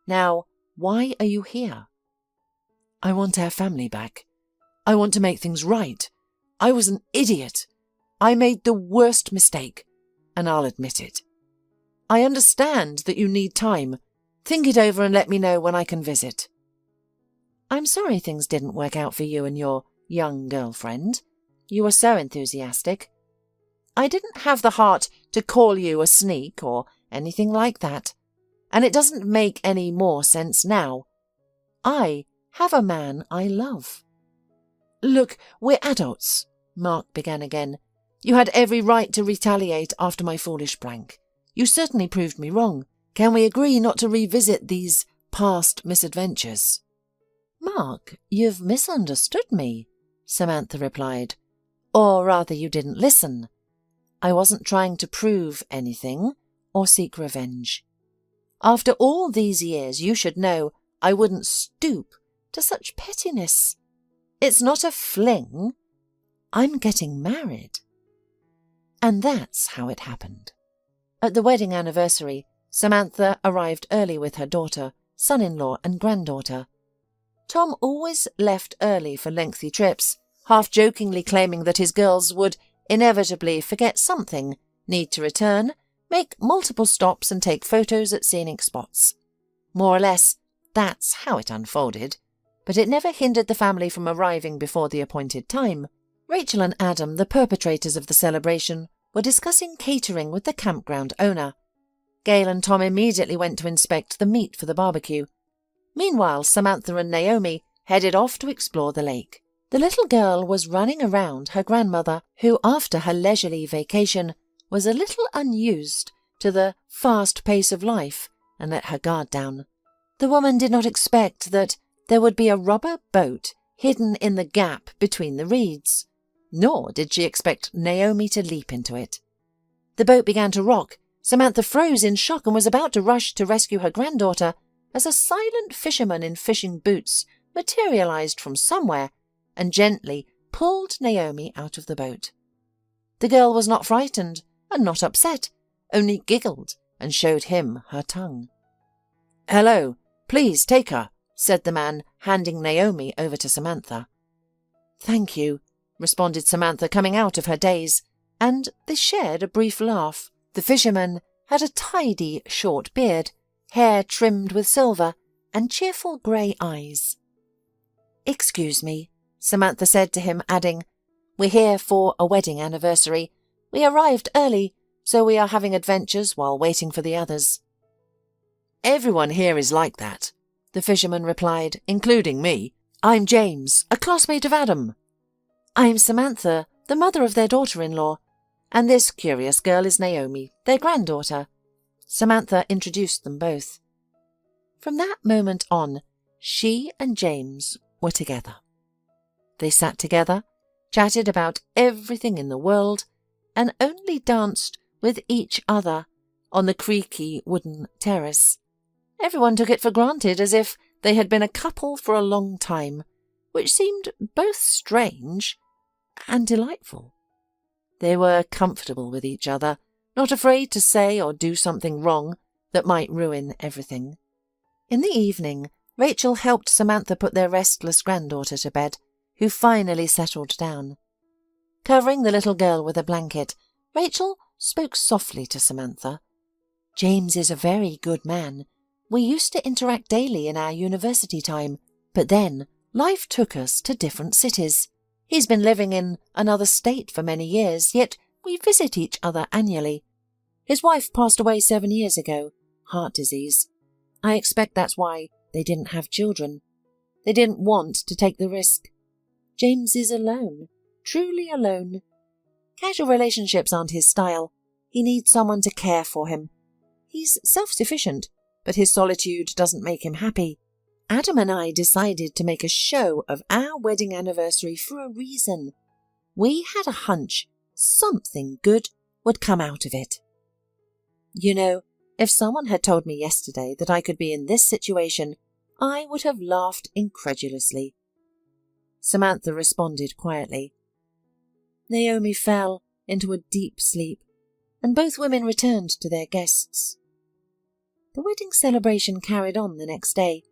Now, why are you here? I want our family back. I want to make things right. I was an idiot. I made the worst mistake, and I'll admit it. I understand that you need time. Think it over and let me know when I can visit. I'm sorry things didn't work out for you and your young girlfriend. You were so enthusiastic. I didn't have the heart to call you a sneak or anything like that, and it doesn't make any more sense now. I have a man I love. Look, we're adults, Mark began again. You had every right to retaliate after my foolish prank. You certainly proved me wrong. Can we agree not to revisit these past misadventures? Mark, you've misunderstood me, Samantha replied. Or rather, you didn't listen. I wasn't trying to prove anything or seek revenge. After all these years, you should know I wouldn't stoop to such pettiness. It's not a fling. I'm getting married. And that's how it happened. At the wedding anniversary, Samantha arrived early with her daughter, son-in-law and granddaughter. Tom always left early for lengthy trips, half-jokingly claiming that his girls would inevitably forget something, need to return, make multiple stops and take photos at scenic spots. More or less, that's how it unfolded, but it never hindered the family from arriving before the appointed time. Rachel and Adam, the perpetrators of the celebration, were discussing catering with the campground owner. Gail and Tom immediately went to inspect the meat for the barbecue. Meanwhile, Samantha and Naomi headed off to explore the lake. The little girl was running around her grandmother, who, after her leisurely vacation, was a little unused to the fast pace of life and let her guard down. The woman did not expect that there would be a rubber boat hidden in the gap between the reeds, nor did she expect Naomi to leap into it. The boat began to rock. Samantha froze in shock and was about to rush to rescue her granddaughter as a silent fisherman in fishing boots materialized from somewhere and gently pulled Naomi out of the boat. The girl was not frightened and not upset, only giggled and showed him her tongue. "Hello, please take her," said the man, handing Naomi over to Samantha. "Thank you," responded Samantha, coming out of her daze, and they shared a brief laugh. The fisherman had a tidy short beard, hair trimmed with silver, and cheerful grey eyes. "Excuse me," Samantha said to him, adding, "We're here for a wedding anniversary. We arrived early, so we are having adventures while waiting for the others." "Everyone here is like that," the fisherman replied, "including me. I'm James, a classmate of Adam." "I'm Samantha, the mother of their daughter-in-law, and this curious girl is Naomi, their granddaughter." Samantha introduced them both. From that moment on, she and James were together. They sat together, chatted about everything in the world, and only danced with each other on the creaky wooden terrace. Everyone took it for granted as if they had been a couple for a long time, which seemed both strange and delightful. They were comfortable with each other, not afraid to say or do something wrong that might ruin everything. In the evening, Rachel helped Samantha put their restless granddaughter to bed, who finally settled down. Covering the little girl with a blanket, Rachel spoke softly to Samantha. "James is a very good man. We used to interact daily in our university time, but then life took us to different cities. He's been living in another state for many years, yet we visit each other annually. His wife passed away 7 years ago, heart disease. I expect that's why they didn't have children. They didn't want to take the risk. James is alone, truly alone. Casual relationships aren't his style. He needs someone to care for him. He's self-sufficient, but his solitude doesn't make him happy. Adam and I decided to make a show of our wedding anniversary for a reason. We had a hunch something good would come out of it. You know, if someone had told me yesterday that I could be in this situation, I would have laughed incredulously. Samantha responded quietly. Naomi fell into a deep sleep, and both women returned to their guests. The wedding celebration carried on the next day.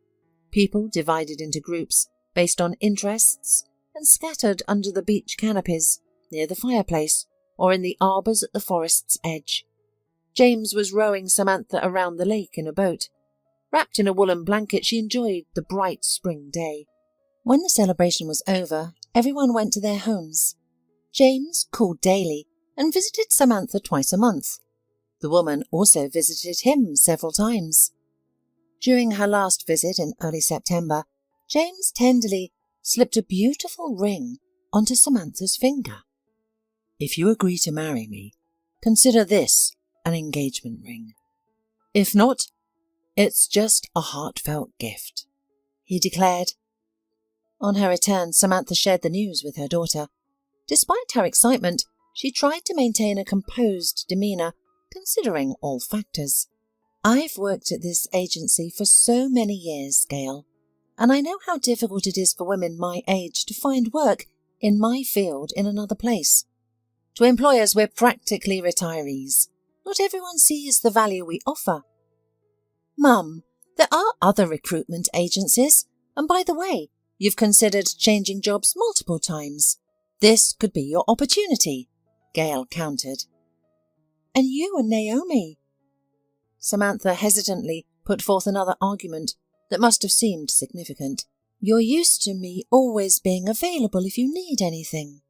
People divided into groups based on interests and scattered under the beech canopies, near the fireplace, or in the arbours at the forest's edge. James was rowing Samantha around the lake in a boat. Wrapped in a woolen blanket, she enjoyed the bright spring day. When the celebration was over, everyone went to their homes. James called daily and visited Samantha twice a month. The woman also visited him several times. During her last visit in early September, James tenderly slipped a beautiful ring onto Samantha's finger. If you agree to marry me, consider this an engagement ring. If not, it's just a heartfelt gift, he declared. On her return, Samantha shared the news with her daughter. Despite her excitement, she tried to maintain a composed demeanour, considering all factors. I've worked at this agency for so many years, Gail, and I know how difficult it is for women my age to find work in my field in another place. To employers, we're practically retirees. Not everyone sees the value we offer. Mum, there are other recruitment agencies, and by the way, you've considered changing jobs multiple times. This could be your opportunity, Gail countered. And you and Naomi. Samantha hesitantly put forth another argument that must have seemed significant. You're used to me always being available if you need anything.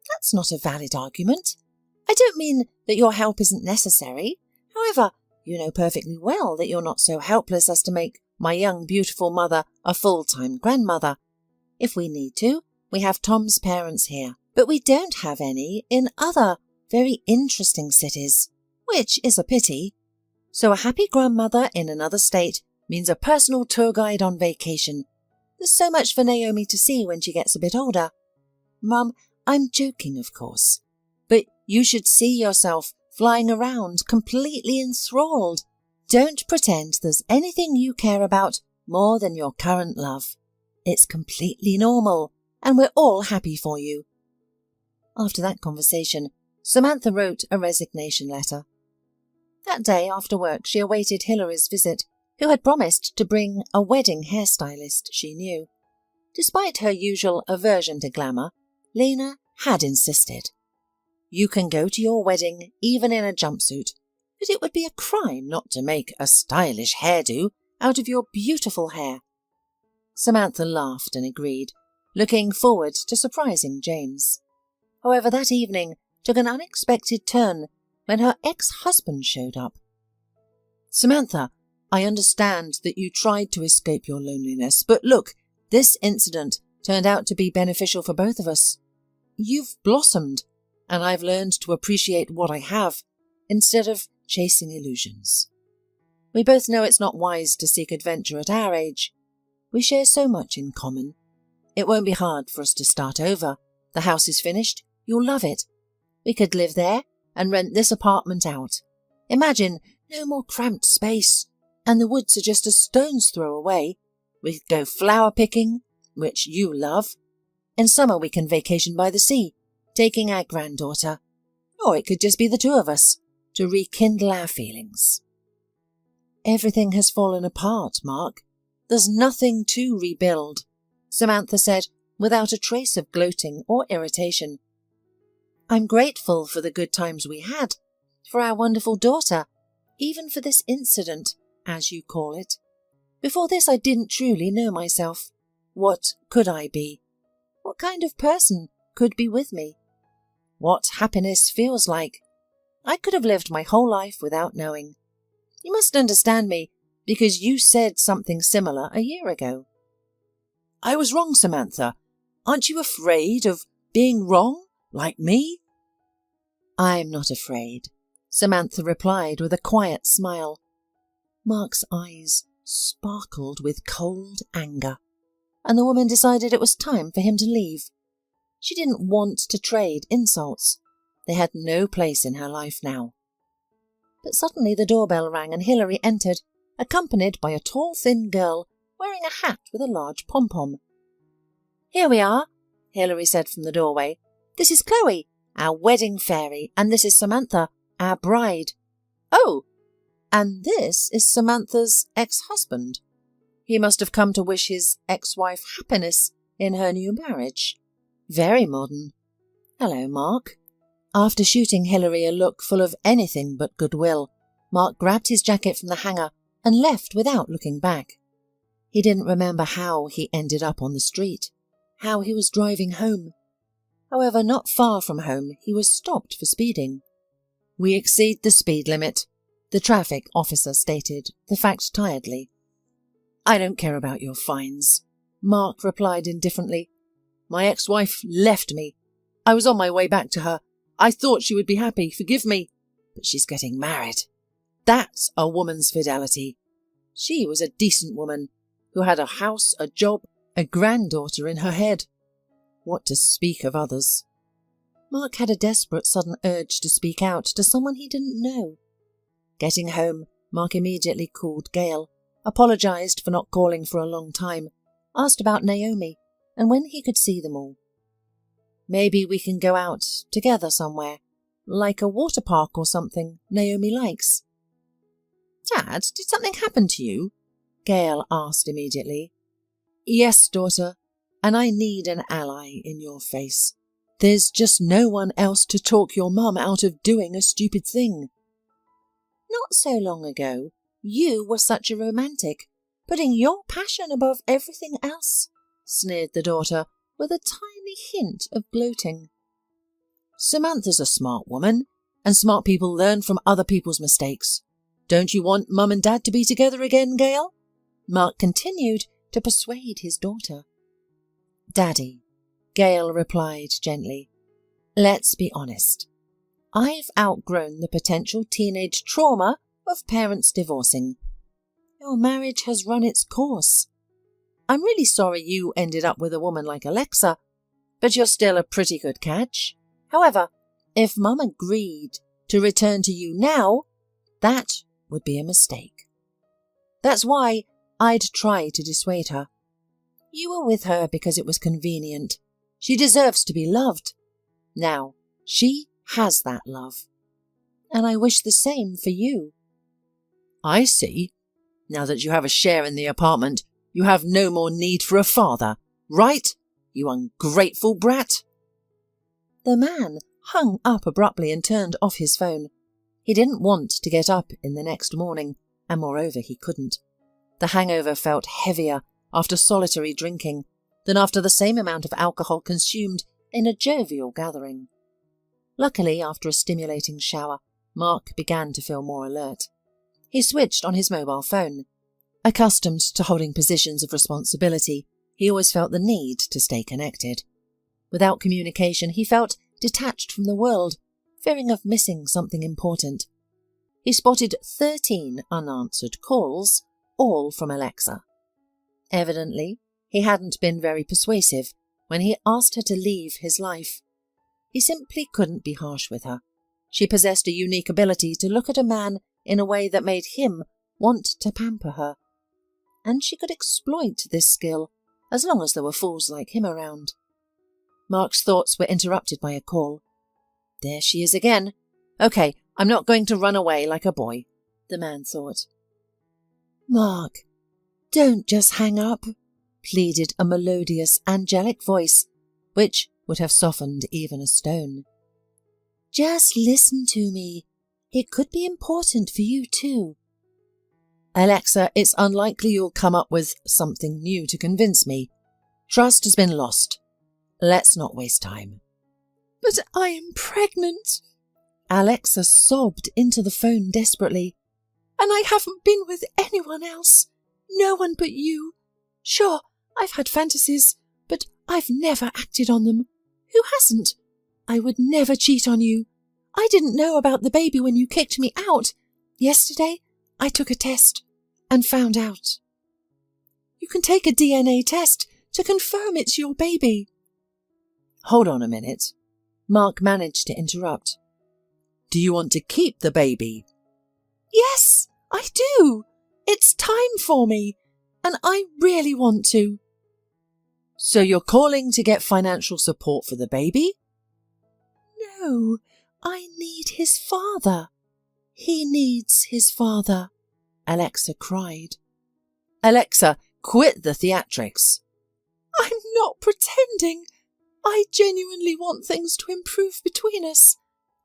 That's not a valid argument. I don't mean that your help isn't necessary. However, you know perfectly well that you're not so helpless as to make my young, beautiful mother a full-time grandmother. If we need to, we have Tom's parents here, but we don't have any in other very interesting cities, which is a pity. So a happy grandmother in another state means a personal tour guide on vacation. There's so much for Naomi to see when she gets a bit older. Mum, I'm joking, of course, but you should see yourself flying around completely enthralled. Don't pretend there's anything you care about more than your current love. It's completely normal, and we're all happy for you. After that conversation, Samantha wrote a resignation letter. That day after work, she awaited Hilary's visit, who had promised to bring a wedding hairstylist she knew. Despite her usual aversion to glamour, Lena had insisted. You can go to your wedding even in a jumpsuit, but it would be a crime not to make a stylish hairdo out of your beautiful hair. Samantha laughed and agreed, looking forward to surprising James. However, that evening took an unexpected turn when her ex-husband showed up. Samantha, I understand that you tried to escape your loneliness, but look, this incident turned out to be beneficial for both of us. You've blossomed, and I've learned to appreciate what I have, instead of chasing illusions. We both know it's not wise to seek adventure at our age. We share so much in common. It won't be hard for us to start over. The house is finished. You'll love it. We could live there and rent this apartment out. Imagine, no more cramped space, and the woods are just a stone's throw away. We could go flower picking, which you love. In summer we can vacation by the sea, taking our granddaughter. Or it could just be the two of us, to rekindle our feelings. Everything has fallen apart, Mark. There's nothing to rebuild, Samantha said, without a trace of gloating or irritation. I'm grateful for the good times we had, for our wonderful daughter, even for this incident, as you call it. Before this I didn't truly know myself. What could I be? What kind of person could be with me? What happiness feels like? I could have lived my whole life without knowing. You must understand me, because you said something similar a year ago. I was wrong, Samantha. Aren't you afraid of being wrong, like me? I'm not afraid, Samantha replied with a quiet smile. Mark's eyes sparkled with cold anger, and the woman decided it was time for him to leave. She didn't want to trade insults. They had no place in her life now. But suddenly the doorbell rang and Hilary entered, accompanied by a tall, thin girl wearing a hat with a large pom-pom. "Here we are," Hilary said from the doorway. "This is Chloe, our wedding fairy, and this is Samantha, our bride. Oh, and this is Samantha's ex-husband. He must have come to wish his ex-wife happiness in her new marriage. Very modern. Hello, Mark." After shooting Hilary a look full of anything but goodwill, Mark grabbed his jacket from the hanger and left without looking back. He didn't remember how he ended up on the street, how he was driving home. However, not far from home, he was stopped for speeding. "We exceed the speed limit," the traffic officer stated, the fact tiredly. "I don't care about your fines," Mark replied indifferently. "My ex-wife left me. I was on my way back to her. I thought she would be happy, forgive me, but she's getting married. That's a woman's fidelity. She was a decent woman who had a house, a job, a granddaughter in her head. What to speak of others?" Mark had a desperate sudden urge to speak out to someone he didn't know. Getting home, Mark immediately called Gail, apologised for not calling for a long time, asked about Naomi, and when he could see them all. "Maybe we can go out together somewhere, like a water park or something Naomi likes." "Dad, did something happen to you?" Gail asked immediately. "Yes, daughter, and I need an ally in your face. There's just no one else to talk your mum out of doing a stupid thing." "Not so long ago, you were such a romantic, putting your passion above everything else," sneered the daughter, with a tiny hint of gloating. "Samantha's a smart woman, and smart people learn from other people's mistakes. Don't you want Mum and Dad to be together again, Gail?" Mark continued to persuade his daughter. "Daddy," Gail replied gently, "let's be honest. I've outgrown the potential teenage trauma of parents divorcing. Your marriage has run its course. I'm really sorry you ended up with a woman like Alexa, but you're still a pretty good catch. However, if Mum agreed to return to you now, that would be a mistake. That's why I'd try to dissuade her. You were with her because it was convenient. She deserves to be loved. Now, she has that love. And I wish the same for you." "I see. Now that you have a share in the apartment, you have no more need for a father, right? You ungrateful brat." The man hung up abruptly and turned off his phone. He didn't want to get up in the next morning, and moreover he couldn't. The hangover felt heavier after solitary drinking than after the same amount of alcohol consumed in a jovial gathering. Luckily, after a stimulating shower, Mark began to feel more alert. He switched on his mobile phone. Accustomed to holding positions of responsibility, he always felt the need to stay connected. Without communication, he felt detached from the world, fearing of missing something important. He spotted 13 unanswered calls, all from Alexa. Evidently, he hadn't been very persuasive when he asked her to leave his life. He simply couldn't be harsh with her. She possessed a unique ability to look at a man in a way that made him want to pamper her. And she could exploit this skill, as long as there were fools like him around. Mark's thoughts were interrupted by a call. There she is again. Okay, I'm not going to run away like a boy, the man thought. "Mark, don't just hang up," pleaded a melodious, angelic voice, which would have softened even a stone. "Just listen to me. It could be important for you too." "Alexa, it's unlikely you'll come up with something new to convince me. Trust has been lost. Let's not waste time." "But I am pregnant," Alexa sobbed into the phone desperately. "And I haven't been with anyone else. No one but you. Sure, I've had fantasies, but I've never acted on them. Who hasn't? I would never cheat on you. I didn't know about the baby when you kicked me out. Yesterday, I took a test and found out. You can take a DNA test to confirm it's your baby. Hold on a minute. Mark managed to interrupt. Do you want to keep the baby? Yes, I do. It's time for me, and I really want to. So you're calling to get financial support for the baby? No, I need his father. He needs his father, Alexa cried. Alexa, quit the theatrics. I'm not pretending. I genuinely want things to improve between us.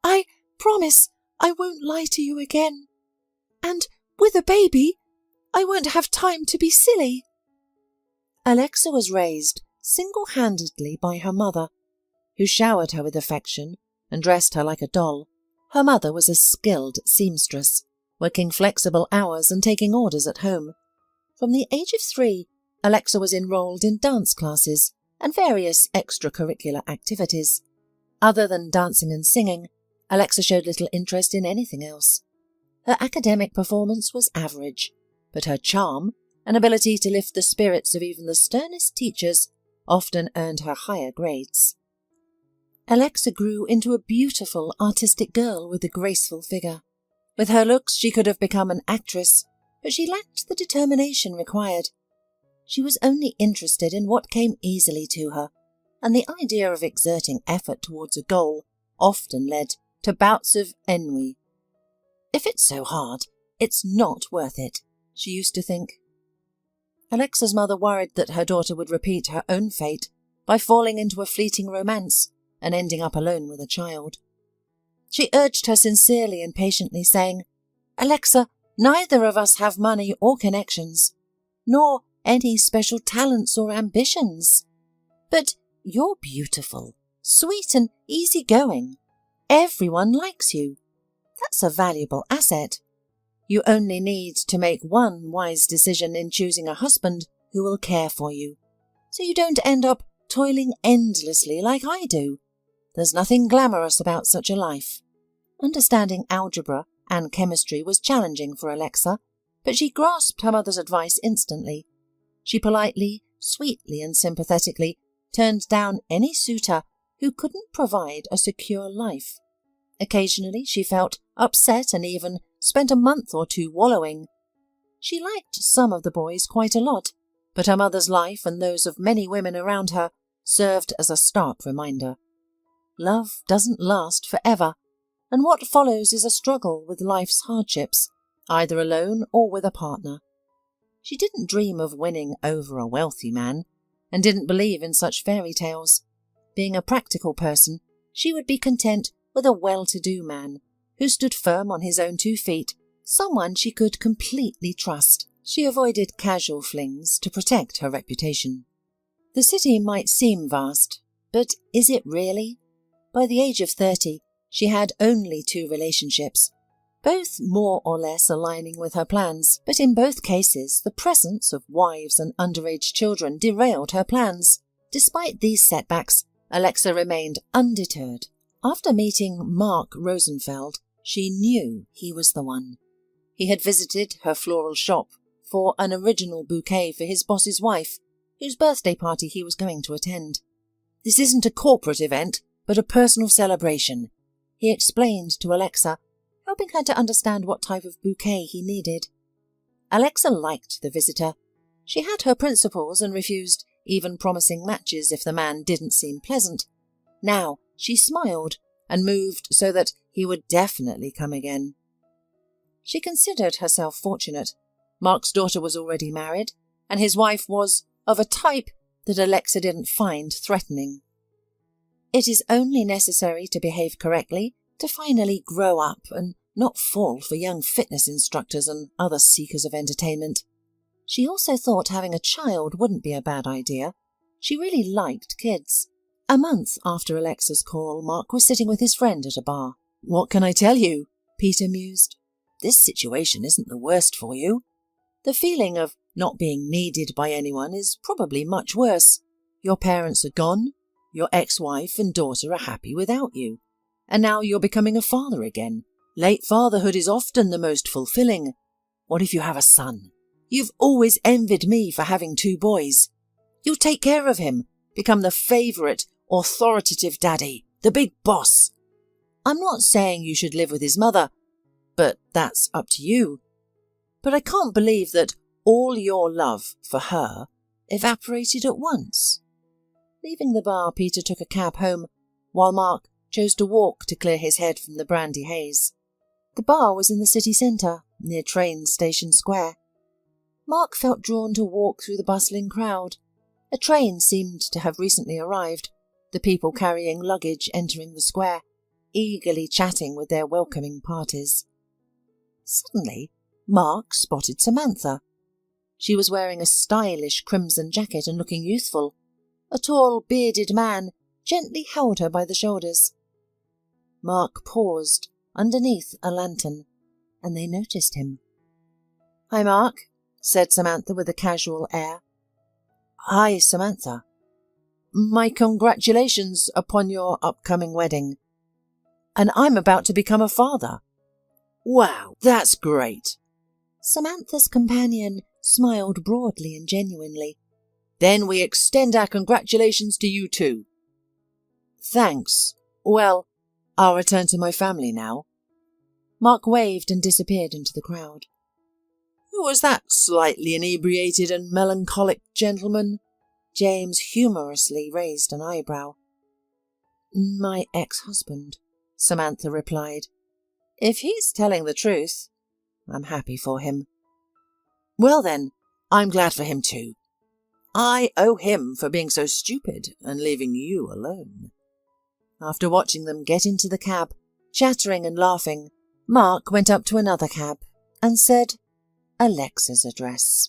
I promise I won't lie to you again. And with a baby, I won't have time to be silly. Alexa was raised single-handedly by her mother, who showered her with affection and dressed her like a doll. Her mother was a skilled seamstress, working flexible hours and taking orders at home. From the age of 3, Alexa was enrolled in dance classes and various extracurricular activities. Other than dancing and singing, Alexa showed little interest in anything else. Her academic performance was average, but her charm and ability to lift the spirits of even the sternest teachers often earned her higher grades. Alexa grew into a beautiful, artistic girl with a graceful figure. With her looks, she could have become an actress, but she lacked the determination required. She was only interested in what came easily to her, and the idea of exerting effort towards a goal often led to bouts of ennui. If it's so hard, it's not worth it, she used to think. Alexa's mother worried that her daughter would repeat her own fate by falling into a fleeting romance and ending up alone with a child. She urged her sincerely and patiently, saying, Alexa, neither of us have money or connections, nor any special talents or ambitions. But you're beautiful, sweet and easygoing. Everyone likes you. That's a valuable asset. You only need to make one wise decision in choosing a husband who will care for you, so you don't end up toiling endlessly like I do. There's nothing glamorous about such a life. Understanding algebra and chemistry was challenging for Alexa, but she grasped her mother's advice instantly. She politely, sweetly and sympathetically turned down any suitor who couldn't provide a secure life. Occasionally she felt upset and even spent a month or 2 wallowing. She liked some of the boys quite a lot, but her mother's life and those of many women around her served as a stark reminder. Love doesn't last forever, and what follows is a struggle with life's hardships, either alone or with a partner. She didn't dream of winning over a wealthy man, and didn't believe in such fairy tales. Being a practical person, she would be content with a well-to-do man who stood firm on his own 2 feet, someone she could completely trust. She avoided casual flings to protect her reputation. The city might seem vast, but is it really? By the age of 30, she had only 2 relationships, both more or less aligning with her plans, but in both cases the presence of wives and underage children derailed her plans. Despite these setbacks, Alexa remained undeterred. After meeting Mark Rosenfeld, she knew he was the one. He had visited her floral shop for an original bouquet for his boss's wife, whose birthday party he was going to attend. This isn't a corporate event, but a personal celebration, he explained to Alexa, helping her to understand what type of bouquet he needed. Alexa liked the visitor. She had her principles and refused even promising matches if the man didn't seem pleasant. Now she smiled and moved so that he would definitely come again. She considered herself fortunate. Mark's daughter was already married, and his wife was of a type that Alexa didn't find threatening. It is only necessary to behave correctly to finally grow up and not fall for young fitness instructors and other seekers of entertainment. She also thought having a child wouldn't be a bad idea. She really liked kids. A month after Alexa's call, Mark was sitting with his friend at a bar. "What can I tell you?" Peter mused. "This situation isn't the worst for you. The feeling of not being needed by anyone is probably much worse. Your parents are gone. Your ex-wife and daughter are happy without you. And now you're becoming a father again. Late fatherhood is often the most fulfilling. What if you have a son? You've always envied me for having 2 boys. You'll take care of him, become the favourite, authoritative daddy, the big boss. I'm not saying you should live with his mother, but that's up to you. But I can't believe that all your love for her evaporated at once. Leaving the bar, Peter took a cab home, while Mark chose to walk to clear his head from the brandy haze. The bar was in the city centre, near train station square. Mark felt drawn to walk through the bustling crowd. A train seemed to have recently arrived, the people carrying luggage entering the square, eagerly chatting with their welcoming parties. Suddenly, Mark spotted Samantha. She was wearing a stylish crimson jacket and looking youthful. A tall, bearded man gently held her by the shoulders. Mark paused underneath a lantern, and they noticed him. "Hi, Mark," said Samantha with a casual air. "Hi, Samantha. My congratulations upon your upcoming wedding. And I'm about to become a father." "Wow, that's great." Samantha's companion smiled broadly and genuinely. "Then we extend our congratulations to you too." "Thanks. Well, I'll return to my family now." Mark waved and disappeared into the crowd. "Who was that slightly inebriated and melancholic gentleman?" James humorously raised an eyebrow. "My ex-husband," Samantha replied. "If he's telling the truth, I'm happy for him." "Well then, I'm glad for him too. I owe him for being so stupid and leaving you alone." After watching them get into the cab, chattering and laughing, Mark went up to another cab and said Alexa's address.